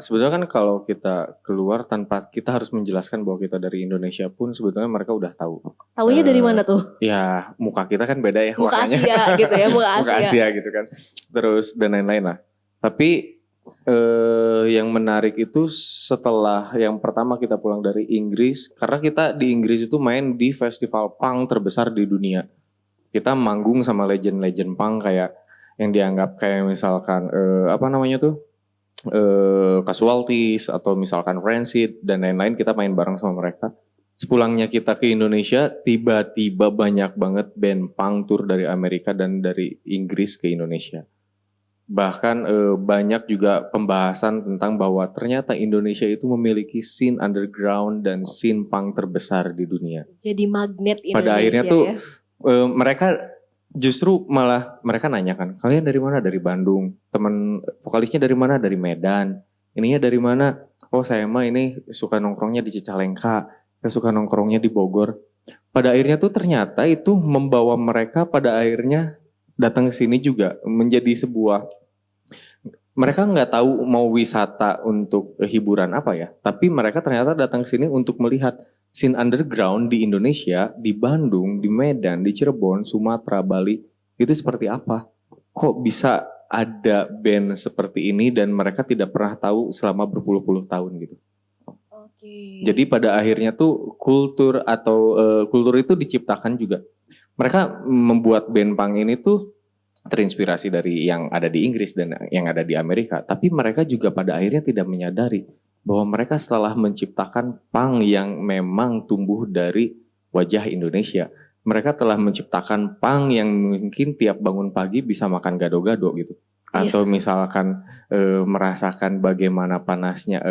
sebetulnya kan kalau kita keluar tanpa kita harus menjelaskan bahwa kita dari Indonesia pun sebetulnya mereka udah tahu. Taunya dari mana tuh? Ya muka kita kan beda ya. Muka makanya. Asia gitu ya, muka Asia gitu kan. Terus dan lain-lain lah. Tapi yang menarik itu setelah yang pertama kita pulang dari Inggris, karena kita di Inggris itu main di festival punk terbesar di dunia. Kita manggung sama legend-legend punk kayak yang dianggap kayak misalkan Casualties atau misalkan Rancid dan lain-lain, kita main bareng sama mereka. Sepulangnya kita ke Indonesia, tiba-tiba banyak banget band punk tour dari Amerika dan dari Inggris ke Indonesia. Bahkan banyak juga pembahasan tentang bahwa ternyata Indonesia itu memiliki scene underground dan scene punk terbesar di dunia. Jadi magnet Indonesia. Pada akhirnya tuh ya? Mereka justru malah mereka nanyakan, kalian dari mana? Dari Bandung. Teman vokalisnya dari mana? Dari Medan. Ininya dari mana? Oh saya mah ini suka nongkrongnya di Cicalengka, saya suka nongkrongnya di Bogor. Pada akhirnya tuh ternyata itu membawa mereka pada akhirnya datang ke sini juga menjadi sebuah, mereka nggak tahu mau wisata untuk hiburan apa ya, tapi mereka ternyata datang ke sini untuk melihat scene underground di Indonesia, di Bandung, di Medan, di Cirebon, Sumatera, Bali, itu seperti apa? Kok bisa ada band seperti ini dan mereka tidak pernah tahu selama berpuluh-puluh tahun gitu. Jadi pada akhirnya tuh kultur atau kultur itu diciptakan juga. Mereka membuat band punk ini tuh terinspirasi dari yang ada di Inggris dan yang ada di Amerika. Tapi mereka juga pada akhirnya tidak menyadari bahwa mereka setelah menciptakan punk yang memang tumbuh dari wajah Indonesia. Mereka telah menciptakan punk yang mungkin tiap bangun pagi bisa makan gado-gado gitu. Atau misalkan merasakan bagaimana panasnya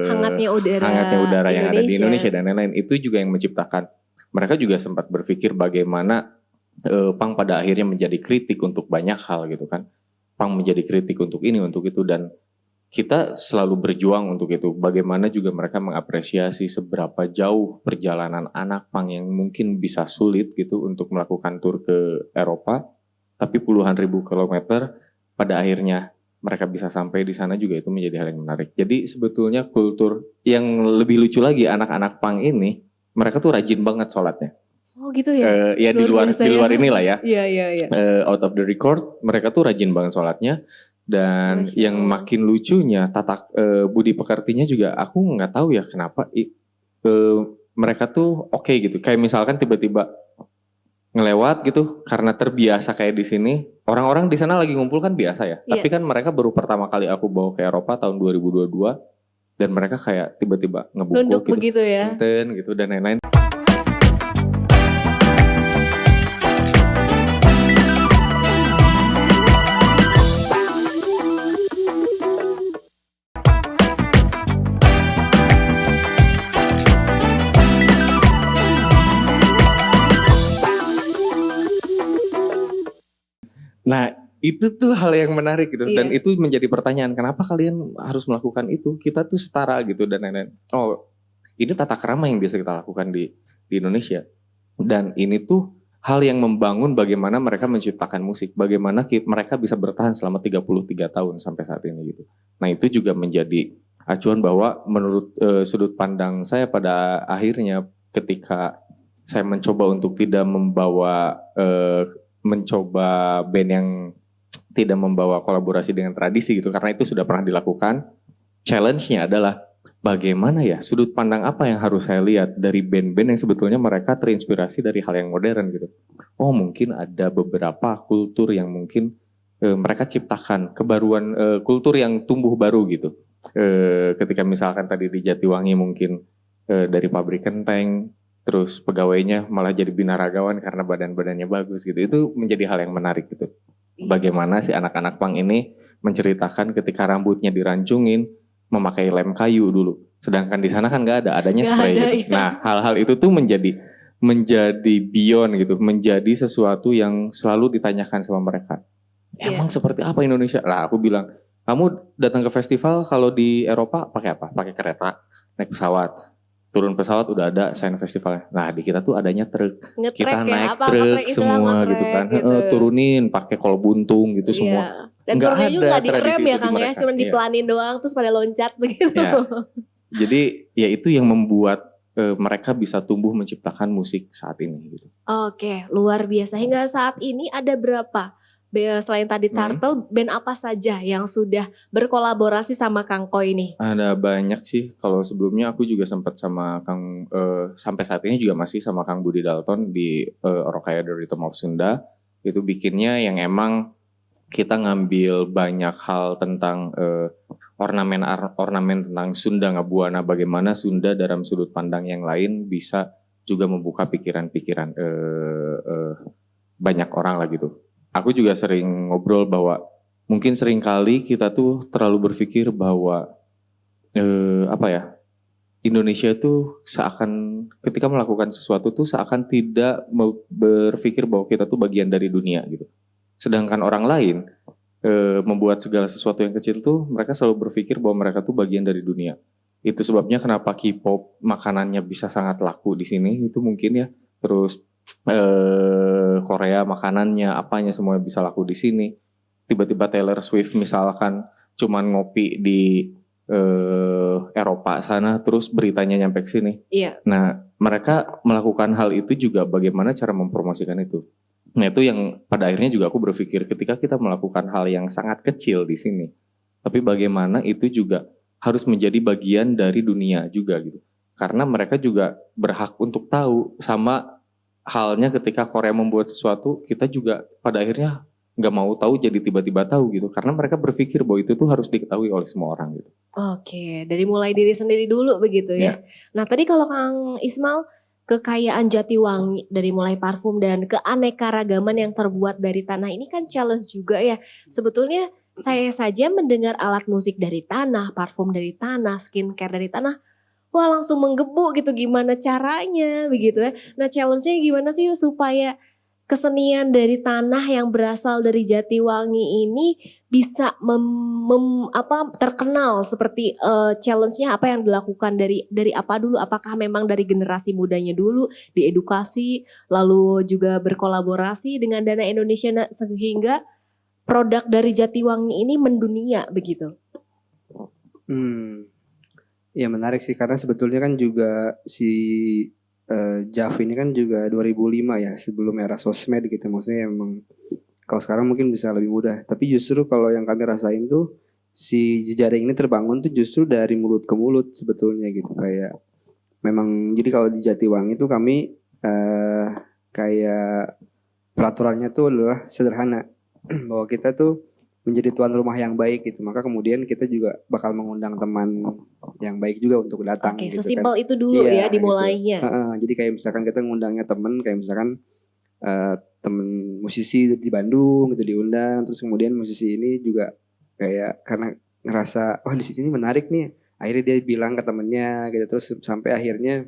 hangatnya udara yang ada di Indonesia dan lain-lain. Itu juga yang menciptakan. Mereka juga sempat berpikir bagaimana punk pada akhirnya menjadi kritik untuk banyak hal gitu kan. Punk menjadi kritik untuk ini, untuk itu, dan kita selalu berjuang untuk itu. Bagaimana juga mereka mengapresiasi seberapa jauh perjalanan anak punk yang mungkin bisa sulit gitu untuk melakukan tur ke Eropa, tapi puluhan ribu kilometer pada akhirnya mereka bisa sampai di sana juga, itu menjadi hal yang menarik. Jadi sebetulnya kultur yang lebih lucu lagi, anak-anak punk ini mereka tuh rajin banget sholatnya. Oh gitu ya? Ya di luar inilah ya. Iya. Out of the record, mereka tuh rajin banget sholatnya. Dan yang makin lucunya tatak budi pekertinya juga aku nggak tahu ya kenapa mereka tuh oke gitu. Kayak misalkan tiba-tiba ngelewat gitu karena terbiasa kayak di sini. Orang-orang di sana lagi ngumpul kan biasa ya. Tapi kan mereka baru pertama kali aku bawa ke Eropa tahun 2022 dan mereka kayak tiba-tiba ngebungkuk gitu. Begitu ya. Gitu dan lain-lain. Nah, itu tuh hal yang menarik gitu. Dan itu menjadi pertanyaan, kenapa kalian harus melakukan itu? Kita tuh setara gitu dan lain-lain. Oh, ini tata krama yang biasa kita lakukan di Indonesia. Dan ini tuh hal yang membangun bagaimana mereka menciptakan musik. Bagaimana mereka bisa bertahan selama 33 tahun sampai saat ini gitu. Nah, itu juga menjadi acuan bahwa menurut sudut pandang saya pada akhirnya ketika saya mencoba untuk tidak mencoba band yang tidak membawa kolaborasi dengan tradisi gitu, karena itu sudah pernah dilakukan. Challenge-nya adalah bagaimana ya, sudut pandang apa yang harus saya lihat dari band-band yang sebetulnya mereka terinspirasi dari hal yang modern gitu. Oh, mungkin ada beberapa kultur yang mungkin mereka ciptakan, kebaruan kultur yang tumbuh baru gitu. Ketika misalkan tadi di Jatiwangi mungkin dari pabrik kenteng, terus pegawainya malah jadi binaragawan karena badan-badannya bagus gitu. Itu menjadi hal yang menarik gitu. Bagaimana si anak-anak punk ini menceritakan ketika rambutnya dirancungin memakai lem kayu dulu. Sedangkan di sana kan nggak ada, adanya spray gitu. Ya. Nah, hal-hal itu tuh menjadi beyond gitu, menjadi sesuatu yang selalu ditanyakan sama mereka. Emang seperti apa Indonesia? Lah, aku bilang, kamu datang ke festival kalau di Eropa pakai apa? Pakai kereta, naik pesawat. Turun pesawat udah ada sign festivalnya. Nah, di kita tuh adanya truk. Kita naik truk semua gitu kan. Gitu. Turunin pakai kol buntung gitu semua. Dan turunnya juga nggak direm ya Kang ya, cuma dipelanin doang terus pada loncat begitu. Ya. Jadi ya itu yang membuat mereka bisa tumbuh menciptakan musik saat ini gitu. Oke, luar biasa. Hingga saat ini ada berapa? Selain tadi Turtle, band apa saja yang sudah berkolaborasi sama Kang Koi ini? Ada banyak sih. Kalau sebelumnya aku juga sempat sama Kang, sampai saat ini juga masih sama Kang Budi Dalton di Orokaya The Rhythm of Sunda. Itu bikinnya yang emang kita ngambil banyak hal tentang ornamen tentang Sunda Ngabuana. Bagaimana Sunda dalam sudut pandang yang lain bisa juga membuka pikiran-pikiran banyak orang lah gitu. Aku juga sering ngobrol bahwa mungkin sering kali kita tuh terlalu berpikir bahwa Indonesia tuh seakan ketika melakukan sesuatu tuh seakan tidak berpikir bahwa kita tuh bagian dari dunia gitu. Sedangkan orang lain membuat segala sesuatu yang kecil tuh mereka selalu berpikir bahwa mereka tuh bagian dari dunia. Itu sebabnya kenapa K-pop makanannya bisa sangat laku di sini itu mungkin ya. Terus Korea makanannya apanya semua bisa laku di sini. Tiba-tiba Taylor Swift misalkan cuman ngopi di Eropa sana terus beritanya nyampe ke sini. Iya. Nah, mereka melakukan hal itu juga bagaimana cara mempromosikan itu. Nah, itu yang pada akhirnya juga aku berpikir ketika kita melakukan hal yang sangat kecil di sini. Tapi bagaimana itu juga harus menjadi bagian dari dunia juga gitu. Karena mereka juga berhak untuk tahu, sama halnya ketika Korea membuat sesuatu, kita juga pada akhirnya nggak mau tahu jadi tiba-tiba tahu gitu. Karena mereka berpikir bahwa itu tuh harus diketahui oleh semua orang gitu. Oke, dari mulai diri sendiri dulu begitu ya. Nah tadi kalau Kang Ismail, kekayaan Jatiwangi dari mulai parfum dan keanekaragaman yang terbuat dari tanah ini kan challenge juga ya. Sebetulnya saya saja mendengar alat musik dari tanah, parfum dari tanah, skincare dari tanah, wah langsung menggebu gitu, gimana caranya begitu ya. Nah challenge-nya gimana sih supaya kesenian dari tanah yang berasal dari Jatiwangi ini bisa terkenal seperti challenge-nya apa yang dilakukan dari apa dulu? Apakah memang dari generasi mudanya dulu diedukasi, lalu juga berkolaborasi dengan Dana Indonesia sehingga produk dari Jatiwangi ini mendunia begitu? Ya menarik sih, karena sebetulnya kan juga si Jav ini kan juga 2005 ya, sebelum era sosmed gitu. Maksudnya emang kalau sekarang mungkin bisa lebih mudah, tapi justru kalau yang kami rasain tuh si jejaring ini terbangun tuh justru dari mulut ke mulut sebetulnya gitu. Kayak memang, jadi kalau di Jatiwangi tuh kami kayak peraturannya tuh adalah sederhana, bahwa kita tuh menjadi tuan rumah yang baik gitu. Maka kemudian kita juga bakal mengundang teman yang baik juga untuk datang. Oke, gitu sesimpel kan. itu dulu Iya, ya dimulainya. Gitu. Jadi kayak misalkan kita ngundangnya temen, kayak misalkan temen musisi di Bandung gitu diundang, terus kemudian musisi ini juga kayak karena ngerasa di sini menarik nih, akhirnya dia bilang ke temennya gitu, terus sampai akhirnya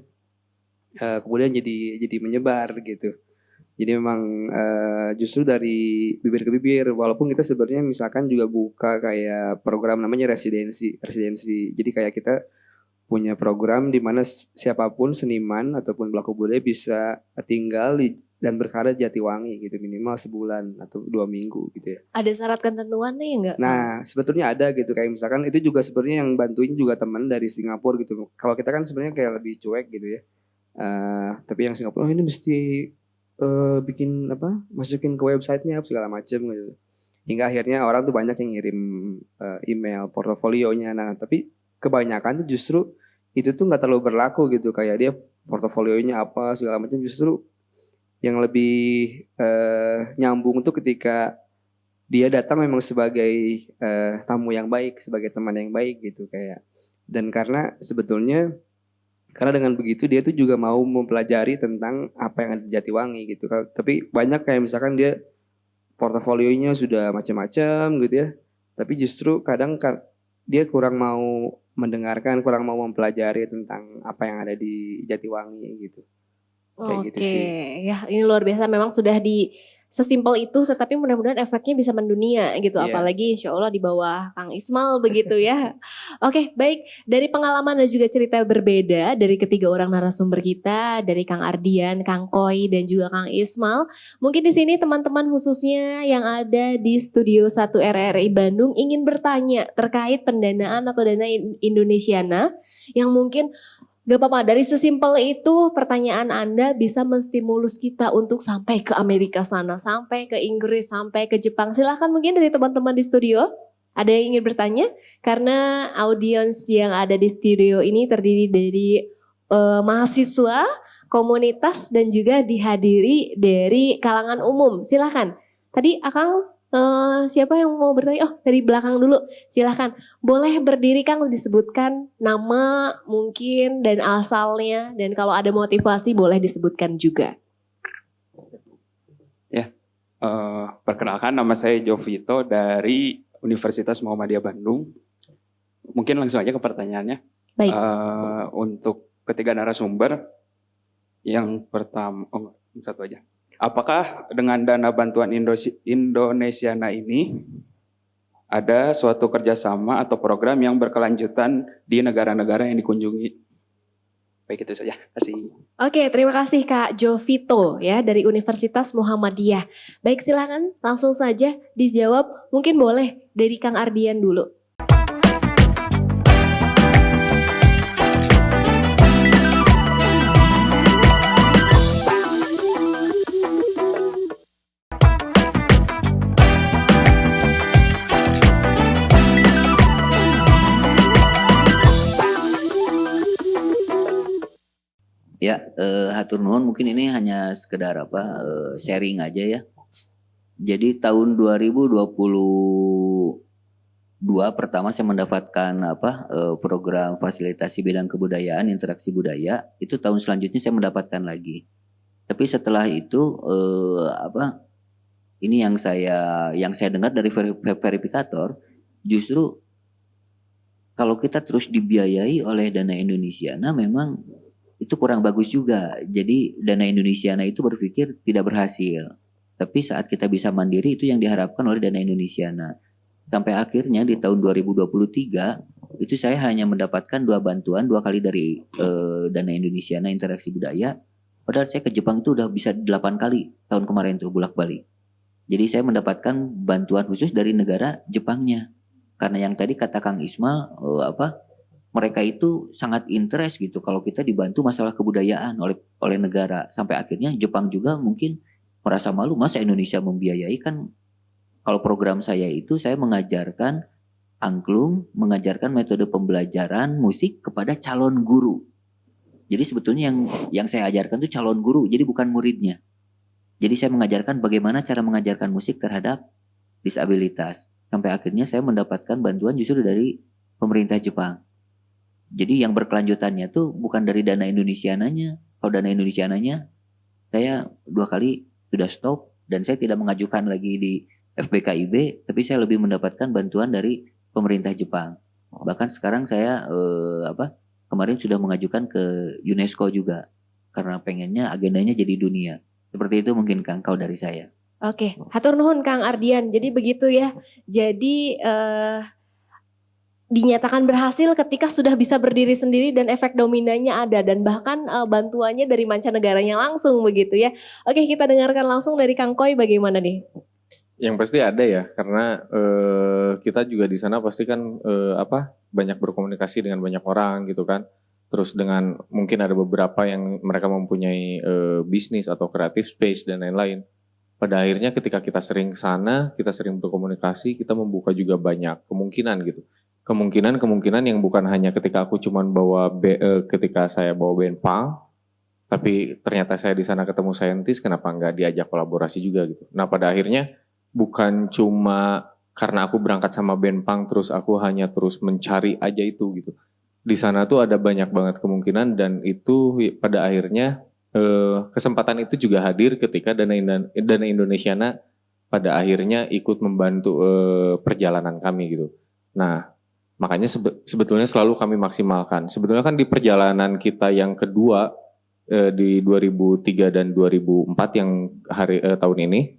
kemudian jadi menyebar gitu. Jadi memang justru dari bibir ke bibir, walaupun kita sebenarnya misalkan juga buka kayak program namanya residensi. Jadi kayak kita punya program di mana siapapun seniman ataupun pelaku budaya bisa tinggal dan berkarya di Jatiwangi gitu, minimal sebulan atau 2 minggu gitu ya. Ada syarat ketentuannya enggak? Nah sebetulnya ada gitu, kayak misalkan itu juga sebenarnya yang bantuin juga teman dari Singapura gitu. Kalau kita kan sebenarnya kayak lebih cuek gitu ya. Tapi yang Singapura ini mesti bikin masukin ke websitenya segala macam gitu, hingga akhirnya orang tuh banyak yang ngirim email portofolionya. Nah tapi kebanyakan tuh justru itu tuh nggak terlalu berlaku gitu, kayak dia portofolionya apa segala macam. Justru yang lebih nyambung tuh ketika dia datang memang sebagai tamu yang baik, sebagai teman yang baik gitu kayak. Dan karena dengan begitu dia tuh juga mau mempelajari tentang apa yang ada di Jatiwangi gitu. Tapi banyak kayak misalkan dia portofolionya sudah macam-macam gitu ya, tapi justru kadang dia kurang mau mendengarkan, kurang mau mempelajari tentang apa yang ada di Jatiwangi gitu. Oke, gitu ya ini luar biasa, memang sudah sesimpel itu, tetapi mudah-mudahan efeknya bisa mendunia gitu, apalagi insya Allah di bawah Kang Ismail begitu ya. Oke, baik, dari pengalaman dan juga cerita berbeda dari ketiga orang narasumber kita, dari Kang Ardian, Kang Koi, dan juga Kang Ismail. Mungkin di sini teman-teman khususnya yang ada di Studio 1 RRI Bandung ingin bertanya terkait pendanaan atau dana Indonesiana yang mungkin gak apa-apa, dari sesimpel itu pertanyaan Anda bisa menstimulus kita untuk sampai ke Amerika sana, sampai ke Inggris, sampai ke Jepang. Silahkan mungkin dari teman-teman di studio, ada yang ingin bertanya? Karena audiens yang ada di studio ini terdiri dari mahasiswa, komunitas, dan juga dihadiri dari kalangan umum. Silahkan. Tadi Akang, siapa yang mau bertanya? Dari belakang dulu. Silahkan. Boleh berdiri Kang, disebutkan nama mungkin dan asalnya, dan kalau ada motivasi boleh disebutkan juga. Ya, perkenalkan nama saya Jovito dari Universitas Muhammadiyah Bandung. Mungkin langsung aja ke pertanyaannya. Baik. Untuk ketiga narasumber, yang pertama, satu aja. Apakah dengan dana bantuan Indonesiana ini ada suatu kerjasama atau program yang berkelanjutan di negara-negara yang dikunjungi? Baik, itu saja. Terima kasih. Oke, terima kasih Kak Jovito ya dari Universitas Muhammadiyah. Baik, silakan langsung saja dijawab. Mungkin boleh dari Kang Ardian dulu. Ya, hatur nuhun, mungkin ini hanya sekedar sharing aja ya. Jadi tahun 2022 pertama saya mendapatkan program fasilitasi bidang kebudayaan, interaksi budaya. Itu tahun selanjutnya saya mendapatkan lagi. Tapi setelah itu ini yang saya dengar dari verifikator, justru kalau kita terus dibiayai oleh Dana Indonesiana memang itu kurang bagus juga. Jadi Dana Indonesiana itu berpikir tidak berhasil. Tapi saat kita bisa mandiri itu yang diharapkan oleh Dana Indonesiana. Sampai akhirnya di tahun 2023 itu saya hanya mendapatkan 2 bantuan 2 kali dari Dana Indonesiana Interaksi Budaya. Padahal saya ke Jepang itu udah bisa 8 kali tahun kemarin tuh bolak-balik. Jadi saya mendapatkan bantuan khusus dari negara Jepangnya. Karena yang tadi kata Kang Ismail mereka itu sangat interest gitu kalau kita dibantu masalah kebudayaan oleh negara. Sampai akhirnya Jepang juga mungkin merasa malu, masa Indonesia membiayai. Kan kalau program saya itu saya mengajarkan angklung, mengajarkan metode pembelajaran musik kepada calon guru. Jadi sebetulnya yang saya ajarkan itu calon guru, jadi bukan muridnya. Jadi saya mengajarkan bagaimana cara mengajarkan musik terhadap disabilitas. Sampai akhirnya saya mendapatkan bantuan justru dari pemerintah Jepang. Jadi yang berkelanjutannya tuh bukan dari Dana Indonesiananya. Kalau Dana Indonesiananya saya 2 kali sudah stop dan saya tidak mengajukan lagi di FBKIB, tapi saya lebih mendapatkan bantuan dari pemerintah Jepang. Bahkan sekarang saya kemarin sudah mengajukan ke UNESCO juga karena pengennya agendanya jadi dunia. Seperti itu mungkin Kang kalau dari saya. Oke, hatur nuhun Kang Ardian. Jadi begitu ya. Jadi dinyatakan berhasil ketika sudah bisa berdiri sendiri dan efek dominannya ada dan bahkan bantuannya dari mancanegaranya langsung begitu ya. Oke, kita dengarkan langsung dari Kang Koy bagaimana nih? Yang pasti ada ya, karena kita juga di sana pasti kan banyak berkomunikasi dengan banyak orang gitu kan. Terus dengan mungkin ada beberapa yang mereka mempunyai bisnis atau creative space dan lain-lain. Pada akhirnya ketika kita sering ke sana, kita sering berkomunikasi, kita membuka juga banyak kemungkinan gitu. Kemungkinan yang bukan hanya ketika aku cuman ketika saya bawa band punk, tapi ternyata saya di sana ketemu saintis, kenapa nggak diajak kolaborasi juga gitu. Nah pada akhirnya bukan cuma karena aku berangkat sama band punk terus aku hanya terus mencari aja itu gitu. Di sana tuh ada banyak banget kemungkinan dan itu pada akhirnya kesempatan itu juga hadir ketika Dana Indonesiana pada akhirnya ikut membantu perjalanan kami gitu. Nah makanya sebetulnya selalu kami maksimalkan. Sebetulnya kan di perjalanan kita yang kedua di 2003 dan 2004 yang tahun ini,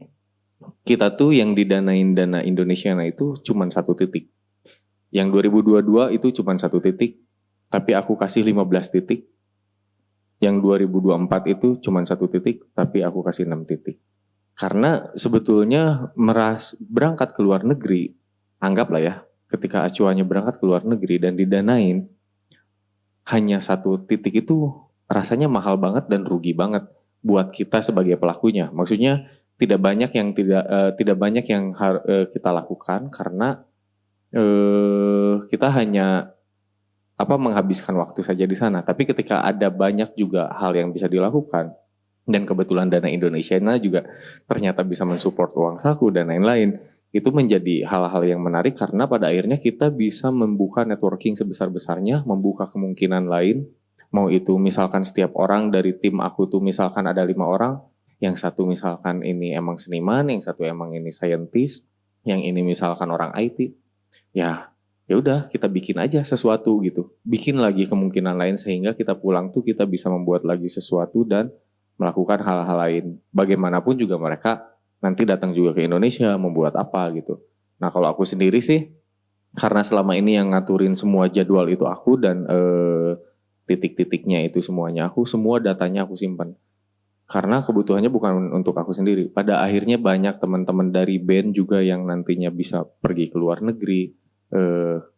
kita tuh yang didanain Dana Indonesiana itu cuma 1 titik. Yang 2022 itu cuma 1 titik, tapi aku kasih 15 titik. Yang 2024 itu cuma 1 titik, tapi aku kasih 6 titik. Karena sebetulnya berangkat ke luar negeri, anggaplah ya, ketika acuannya berangkat ke luar negeri dan didanain, hanya 1 titik itu rasanya mahal banget dan rugi banget buat kita sebagai pelakunya. Maksudnya tidak banyak yang kita lakukan karena kita hanya menghabiskan waktu saja di sana. Tapi ketika ada banyak juga hal yang bisa dilakukan dan kebetulan Dana Indonesiana juga ternyata bisa mensupport uang saku dan lain-lain. Itu menjadi hal-hal yang menarik karena pada akhirnya kita bisa membuka networking sebesar-besarnya, membuka kemungkinan lain. Mau itu misalkan setiap orang dari tim aku tuh misalkan ada 5 orang, yang satu misalkan ini emang seniman, yang satu emang ini scientist, yang ini misalkan orang IT. Ya udah kita bikin aja sesuatu gitu. Bikin lagi kemungkinan lain sehingga kita pulang tuh kita bisa membuat lagi sesuatu dan melakukan hal-hal lain. Bagaimanapun juga mereka nanti datang juga ke Indonesia membuat apa gitu. Nah kalau aku sendiri sih, karena selama ini yang ngaturin semua jadwal itu aku dan titik-titiknya itu semuanya aku, semua datanya aku simpan. Karena kebutuhannya bukan untuk aku sendiri. Pada akhirnya banyak teman-teman dari band juga yang nantinya bisa pergi ke luar negeri,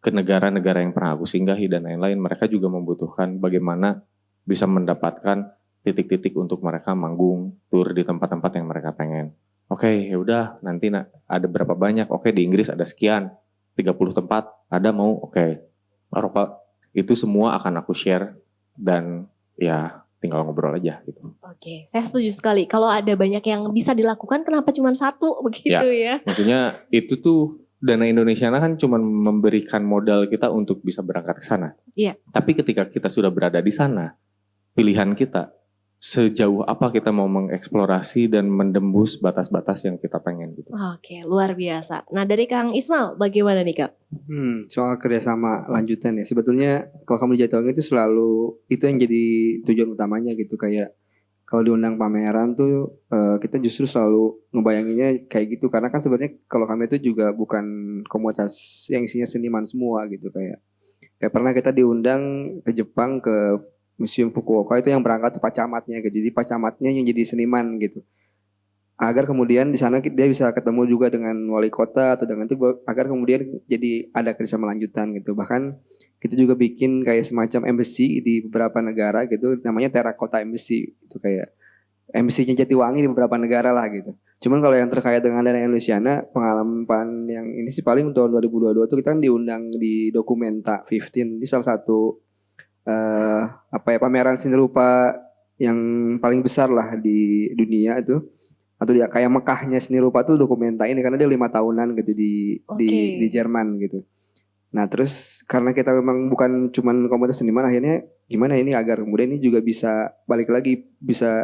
ke negara-negara yang pernah aku singgahi dan lain-lain. Mereka juga membutuhkan bagaimana bisa mendapatkan titik-titik untuk mereka manggung, tur di tempat-tempat yang mereka pengen. Oke, ya udah nanti ada berapa banyak? Oke, di Inggris ada sekian, 30 tempat, ada mau? Oke. Eropa itu semua akan aku share dan ya tinggal ngobrol aja gitu. Oke, saya setuju sekali. Kalau ada banyak yang bisa dilakukan, kenapa cuma satu begitu ya? Maksudnya itu tuh Dana Indonesiana kan cuma memberikan modal kita untuk bisa berangkat ke sana. Iya. Tapi ketika kita sudah berada di sana, pilihan kita sejauh apa kita mau mengeksplorasi dan menembus batas-batas yang kita pengen gitu. Oke, luar biasa. Nah dari Kang Ismail, bagaimana nih Kak? Soal kerjasama lanjutan ya, sebetulnya kalau kamu di Jatiwangi itu selalu itu yang jadi tujuan utamanya gitu. Kayak kalau diundang pameran tuh kita justru selalu ngebayanginnya kayak gitu, karena kan sebenarnya kalau kami itu juga bukan komunitas yang isinya seniman semua gitu. Kayak pernah kita diundang ke Jepang ke Museum Fukuoka, itu yang berangkat tuh Pak Camatnya gitu. Jadi Pak Camatnya yang jadi seniman gitu. Agar kemudian di sana dia bisa ketemu juga dengan wali kota atau dengan itu, agar kemudian jadi ada kerjasama lanjutan gitu. Bahkan kita juga bikin kayak semacam embassy di beberapa negara gitu, namanya Terracotta Embassy. Itu kayak embassy-nya Jatiwangi di beberapa negara lah gitu. Cuman kalau yang terkait dengan Dana Indonesiana, pengalaman yang ini sih paling tahun 2022 tuh kita kan diundang di Documenta 15 di salah satu pameran seni rupa yang paling besar lah di dunia itu, atau dia kayak Mekahnya seni rupa tuh Documenta ini, karena dia 5 tahunan gitu di Jerman gitu. Nah terus karena kita memang bukan cuman komunitas seniman, akhirnya gimana ini agar kemudian ini juga bisa balik lagi, bisa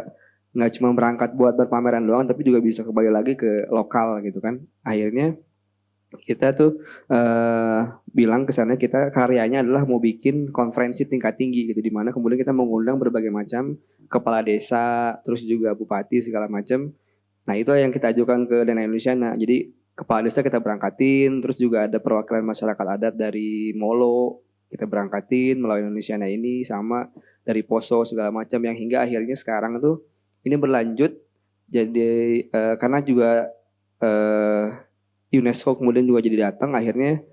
nggak cuma berangkat buat berpameran doang, tapi juga bisa kembali lagi ke lokal gitu kan. Akhirnya kita tuh bilang ke sana, kita karyanya adalah mau bikin konferensi tingkat tinggi gitu, di mana kemudian kita mengundang berbagai macam kepala desa, terus juga bupati segala macam. Nah itu yang kita ajukan ke Dana Indonesiana. Jadi kepala desa kita berangkatin, terus juga ada perwakilan masyarakat adat dari Molo kita berangkatin melalui Indonesiana ini, sama dari Poso segala macam, yang hingga akhirnya sekarang tuh ini berlanjut. Jadi karena juga UNESCO kemudian juga jadi datang, akhirnya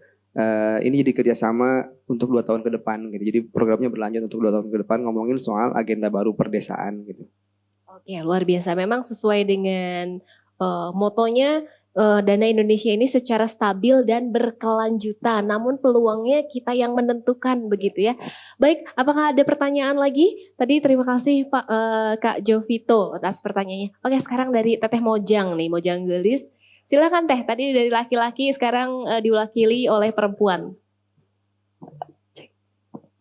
ini jadi kerjasama untuk 2 tahun ke depan gitu. Jadi programnya berlanjut untuk 2 tahun ke depan, ngomongin soal agenda baru perdesaan gitu. Oke, luar biasa. Memang sesuai dengan motonya, Dana Indonesia ini secara stabil dan berkelanjutan. Namun peluangnya kita yang menentukan begitu ya. Baik, apakah ada pertanyaan lagi? Tadi terima kasih Pak Kak Jovito atas pertanyaannya. Oke, sekarang dari Teteh Mojang nih, Mojang Gelis. Silakan Teh, tadi dari laki-laki sekarang diwakili oleh perempuan.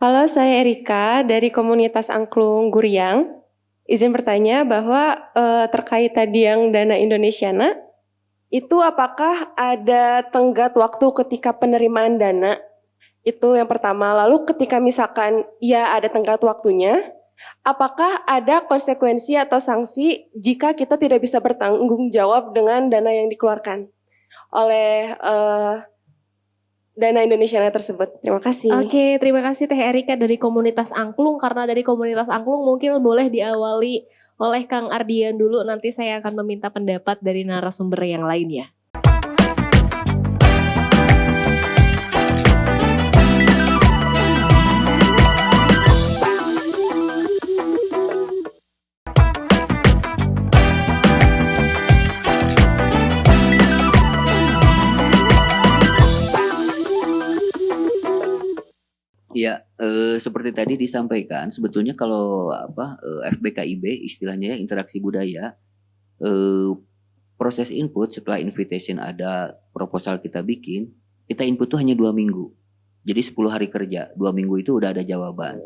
Halo, saya Erika dari komunitas Angklung Guryang. Izin bertanya bahwa terkait tadi yang Dana Indonesiana, itu apakah ada tenggat waktu ketika penerimaan dana? Itu yang pertama. Lalu ketika misalkan ya ada tenggat waktunya, apakah ada konsekuensi atau sanksi jika kita tidak bisa bertanggung jawab dengan dana yang dikeluarkan oleh Dana Indonesia tersebut? Terima kasih. Oke, terima kasih Teh Erika dari komunitas Angklung. Karena dari komunitas Angklung mungkin boleh diawali oleh Kang Ardian dulu. Nanti saya akan meminta pendapat dari narasumber yang lainnya. Ya, seperti tadi disampaikan, sebetulnya kalau FBKIB istilahnya ya, interaksi budaya, proses input setelah invitation ada proposal kita bikin, kita input tuh hanya 2 minggu. Jadi 10 hari kerja, 2 minggu itu udah ada jawaban.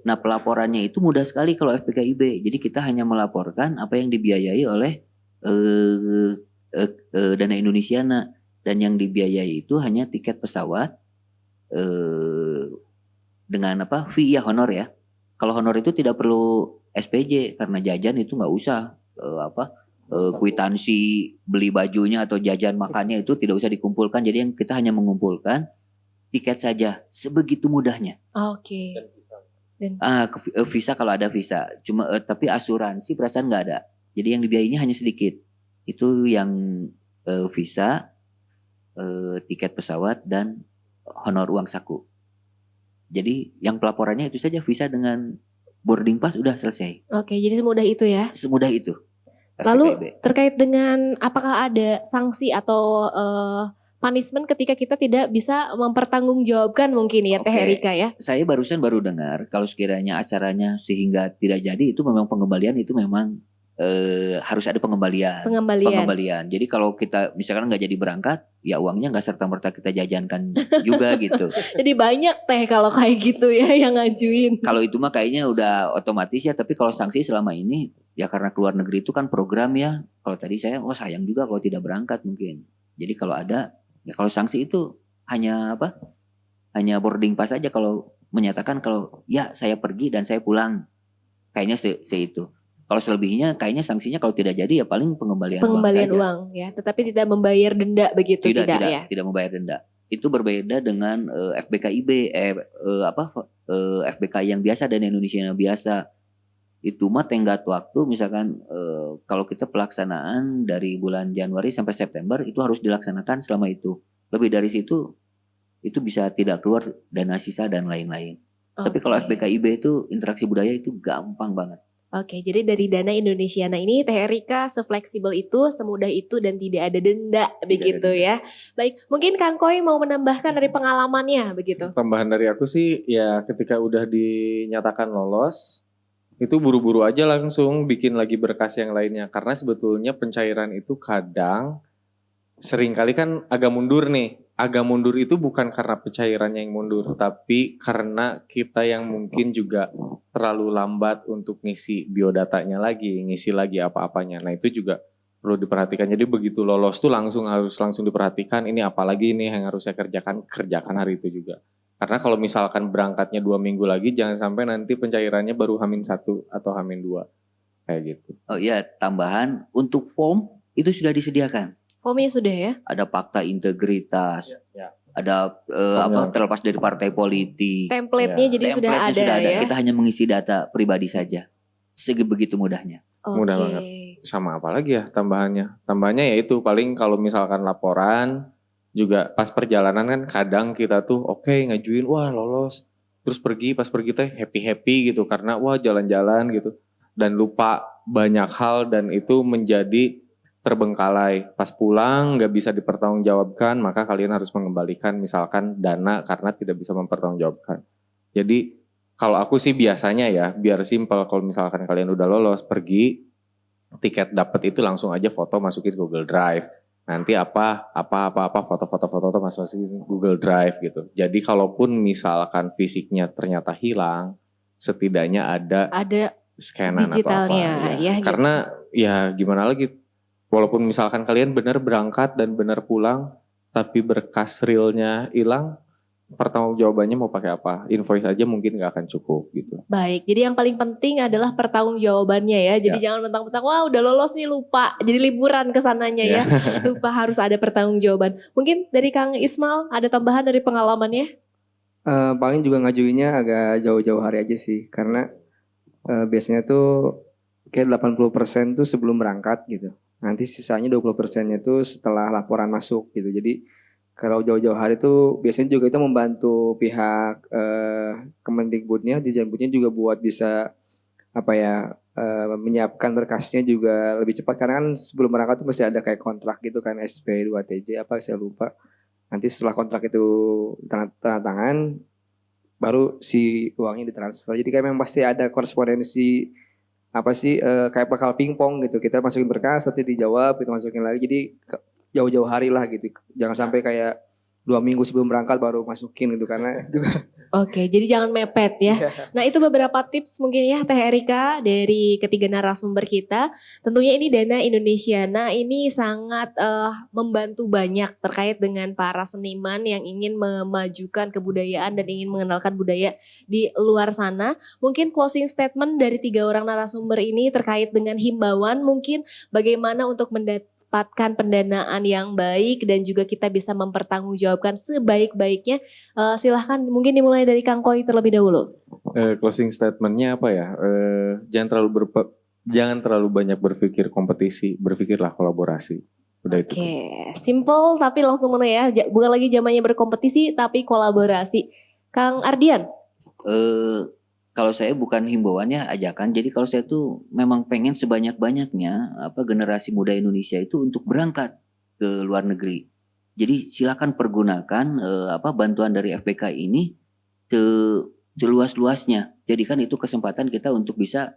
Nah pelaporannya itu mudah sekali kalau FBKIB. Jadi kita hanya melaporkan apa yang dibiayai oleh Dana Indonesiana, dan yang dibiayai itu hanya tiket pesawat dengan fee ya, honor ya. Kalau honor itu tidak perlu SPJ karena jajan itu nggak usah kwitansi beli bajunya atau jajan makannya itu tidak usah dikumpulkan. Jadi yang kita hanya mengumpulkan tiket saja, sebegitu mudahnya. Oke. Dan Visa kalau ada visa, cuma tapi asuransi perasaan nggak ada. Jadi yang dibiayainya hanya sedikit. Itu yang visa, tiket pesawat dan honor uang saku. Jadi yang pelaporannya itu saja, visa dengan boarding pass udah selesai. Oke, jadi semudah itu ya? Semudah itu. Lalu terkait dengan apakah ada sanksi atau punishment ketika kita tidak bisa mempertanggungjawabkan mungkin ya Teh Oke. Erika ya. Saya baru dengar kalau sekiranya acaranya sehingga tidak jadi itu memang pengembalian itu memang harus ada pengembalian. Pengembalian. Jadi kalau kita misalkan nggak jadi berangkat, ya uangnya nggak serta-merta kita jajankan juga gitu. Jadi banyak Teh kalau kayak gitu ya yang ngajuin. Kalau itu mah kayaknya udah otomatis ya. Tapi kalau sanksi selama ini ya karena keluar negeri itu kan program ya. Kalau tadi saya sayang juga kalau tidak berangkat mungkin. Jadi kalau ada ya kalau sanksi itu hanya apa? Hanya boarding pass aja kalau menyatakan kalau ya saya pergi dan saya pulang. Kayaknya itu. Kalau selebihnya kayaknya sanksinya kalau tidak jadi ya paling pengembalian uang ya, tetapi tidak membayar denda begitu ya. Tidak membayar denda. Itu berbeda dengan FBKIB FBK yang biasa dan Indonesia yang biasa. Itu mah tenggat waktu misalkan kalau kita pelaksanaan dari bulan Januari sampai September itu harus dilaksanakan selama itu. Lebih dari situ itu bisa tidak keluar dana sisa dan lain-lain. Tapi kalau FBKIB itu interaksi budaya itu gampang banget. Oke, jadi dari Dana Indonesiana ini Teh Erika sefleksibel itu, semudah itu dan tidak ada denda begitu ya. Baik, mungkin Kang Koi mau menambahkan dari pengalamannya begitu. Tambahan dari aku sih ya ketika udah dinyatakan lolos itu buru-buru aja langsung bikin lagi berkas yang lainnya karena sebetulnya pencairan itu kadang seringkali kan agak mundur nih. Agak mundur itu bukan karena pencairannya yang mundur, tapi karena kita yang mungkin juga terlalu lambat untuk ngisi biodatanya lagi, ngisi lagi apa-apanya. Nah itu juga perlu diperhatikan. Jadi begitu lolos tuh harus langsung diperhatikan ini apalagi ini yang harus saya kerjakan hari itu juga. Karena kalau misalkan berangkatnya 2 minggu lagi, jangan sampai nanti pencairannya baru H-1 atau H-2 kayak gitu. Oh iya, tambahan untuk form itu sudah disediakan. Formnya sudah ya? Ada fakta integritas, ya. Ada terlepas dari partai politik. Template-nya jadi sudah ada ya? Kita hanya mengisi data pribadi saja. Begitu mudahnya. Mudah banget. Sama apa lagi ya tambahannya? Tambahannya ya itu paling kalau misalkan laporan juga pas perjalanan kan kadang kita tuh ngajuin wah lolos. Terus pas pergi teh happy gitu karena wah jalan-jalan gitu. Dan lupa banyak hal dan itu menjadi terbengkalai. Pas pulang nggak bisa dipertanggungjawabkan, maka kalian harus mengembalikan misalkan dana karena tidak bisa mempertanggungjawabkan. Jadi kalau aku sih biasanya ya, biar simpel kalau misalkan kalian udah lolos, pergi, tiket dapat itu langsung aja foto masukin Google Drive. Nanti apa foto-foto masukin Google Drive gitu. Jadi kalaupun misalkan fisiknya ternyata hilang, setidaknya ada scanan digitalnya, atau apa. Ya. Karena ya gimana lagi, walaupun misalkan kalian benar berangkat dan benar pulang, tapi berkas realnya hilang, pertanggungjawabannya mau pakai apa? Invoice aja mungkin nggak akan cukup gitu. Baik, jadi yang paling penting adalah pertanggungjawabannya ya. Jadi jangan mentang-mentang wah udah lolos nih lupa, jadi liburan kesananya ya. Lupa harus ada pertanggungjawaban. Mungkin dari Kang Ismail ada tambahan dari pengalamannya? Paling juga ngajuinnya agak jauh-jauh hari aja sih, karena biasanya tuh kayak 80% tuh sebelum berangkat gitu. Nanti sisanya 20%-nya itu setelah laporan masuk gitu. Jadi kalau jauh-jauh hari itu biasanya juga itu membantu pihak Kemendikbudnya, Dirjenbudnya juga buat bisa menyiapkan berkasnya juga lebih cepat. Karena kan sebelum berangkat itu mesti ada kayak kontrak gitu kan, SP 2TJ saya lupa. Nanti setelah kontrak itu tanda tangan baru si uangnya ditransfer. Jadi kayak memang pasti ada korespondensi kayak bakal pingpong gitu, kita masukin berkas nanti dijawab, kita masukin lagi, jadi jauh-jauh hari lah gitu, jangan sampai kayak 2 minggu sebelum berangkat baru masukin gitu karena juga. Oke, jadi jangan mepet ya. Nah itu beberapa tips mungkin ya Teh Erika dari ketiga narasumber kita. Tentunya ini Dana Indonesiana ini sangat membantu banyak terkait dengan para seniman yang ingin memajukan kebudayaan dan ingin mengenalkan budaya di luar sana. Mungkin closing statement dari 3 orang narasumber ini terkait dengan himbauan mungkin bagaimana untuk mendapatkan pendanaan yang baik dan juga kita bisa mempertanggungjawabkan sebaik-baiknya. Silahkan mungkin dimulai dari Kang Koi terlebih dahulu. Closing statementnya apa ya? Jangan terlalu banyak berpikir kompetisi, berpikirlah kolaborasi. Udah itu. Oke, simple tapi langsung mana ya? Bukan lagi zamannya berkompetisi tapi kolaborasi. Kang Ardian? Kalau saya bukan himbauannya ajakan. Jadi kalau saya tuh memang pengen sebanyak-banyaknya generasi muda Indonesia itu untuk berangkat ke luar negeri. Jadi silakan pergunakan bantuan dari FBK ini seluas-luasnya. Jadikan itu kesempatan kita untuk bisa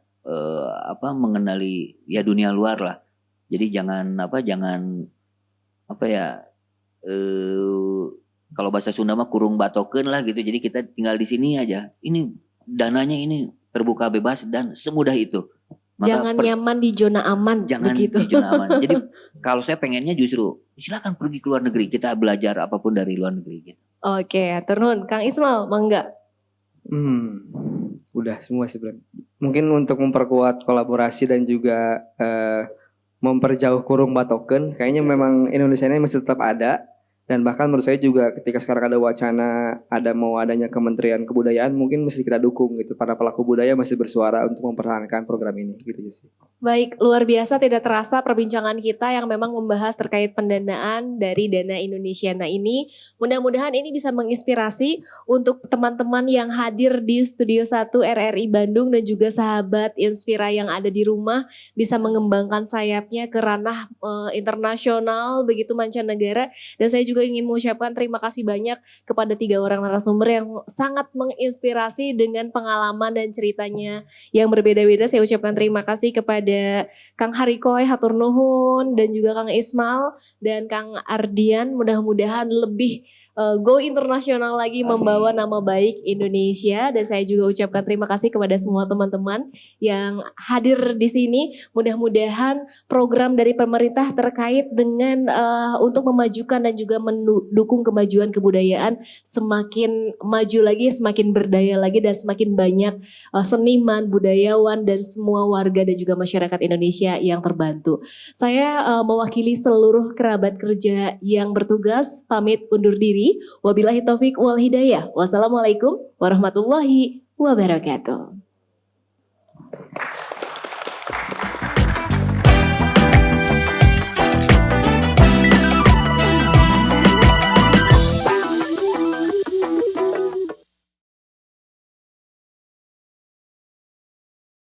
mengenali ya dunia luar lah. Jadi jangan kalau bahasa Sunda mah kurung batokeun lah gitu. Jadi kita tinggal di sini aja. Ini dananya ini terbuka bebas dan semudah itu. Maka jangan nyaman di zona aman. Jangan begitu. di zona aman. Jadi kalau saya pengennya justru silakan pergi ke luar negeri. Kita belajar apapun dari luar negeri gitu. Oke, turun. Kang Ismail, mangga. Udah semua sih, Bro. Mungkin untuk memperkuat kolaborasi dan juga memperjauh kurung batoken, kayaknya memang Indonesia ini masih tetap ada. Dan bahkan menurut saya juga ketika sekarang ada wacana adanya Kementerian Kebudayaan, mungkin mesti kita dukung gitu. Para pelaku budaya masih bersuara untuk mempertahankan program ini gitu sih. Baik, luar biasa tidak terasa perbincangan kita yang memang membahas terkait pendanaan dari Dana Indonesiana ini. Mudah-mudahan ini bisa menginspirasi untuk teman-teman yang hadir di Studio 1 RRI Bandung dan juga sahabat Inspira yang ada di rumah bisa mengembangkan sayapnya ke ranah internasional begitu mancanegara. Dan saya juga ingin mengucapkan terima kasih banyak kepada 3 orang narasumber yang sangat menginspirasi dengan pengalaman dan ceritanya yang berbeda-beda. Saya ucapkan terima kasih kepada Kang Harikoy, hatur nuhun, dan juga Kang Ismail dan Kang Ardian. Mudah-mudahan lebih go internasional lagi membawa nama baik Indonesia. Dan saya juga ucapkan terima kasih kepada semua teman-teman yang hadir di sini. Mudah-mudahan program dari pemerintah terkait dengan untuk memajukan dan juga mendukung kemajuan kebudayaan semakin maju lagi, semakin berdaya lagi, dan semakin banyak seniman, budayawan, dan semua warga dan juga masyarakat Indonesia yang terbantu. Saya mewakili seluruh kerabat kerja yang bertugas, pamit undur diri. Wabillahi taufik wal hidayah. Wassalamualaikum warahmatullahi wabarakatuh.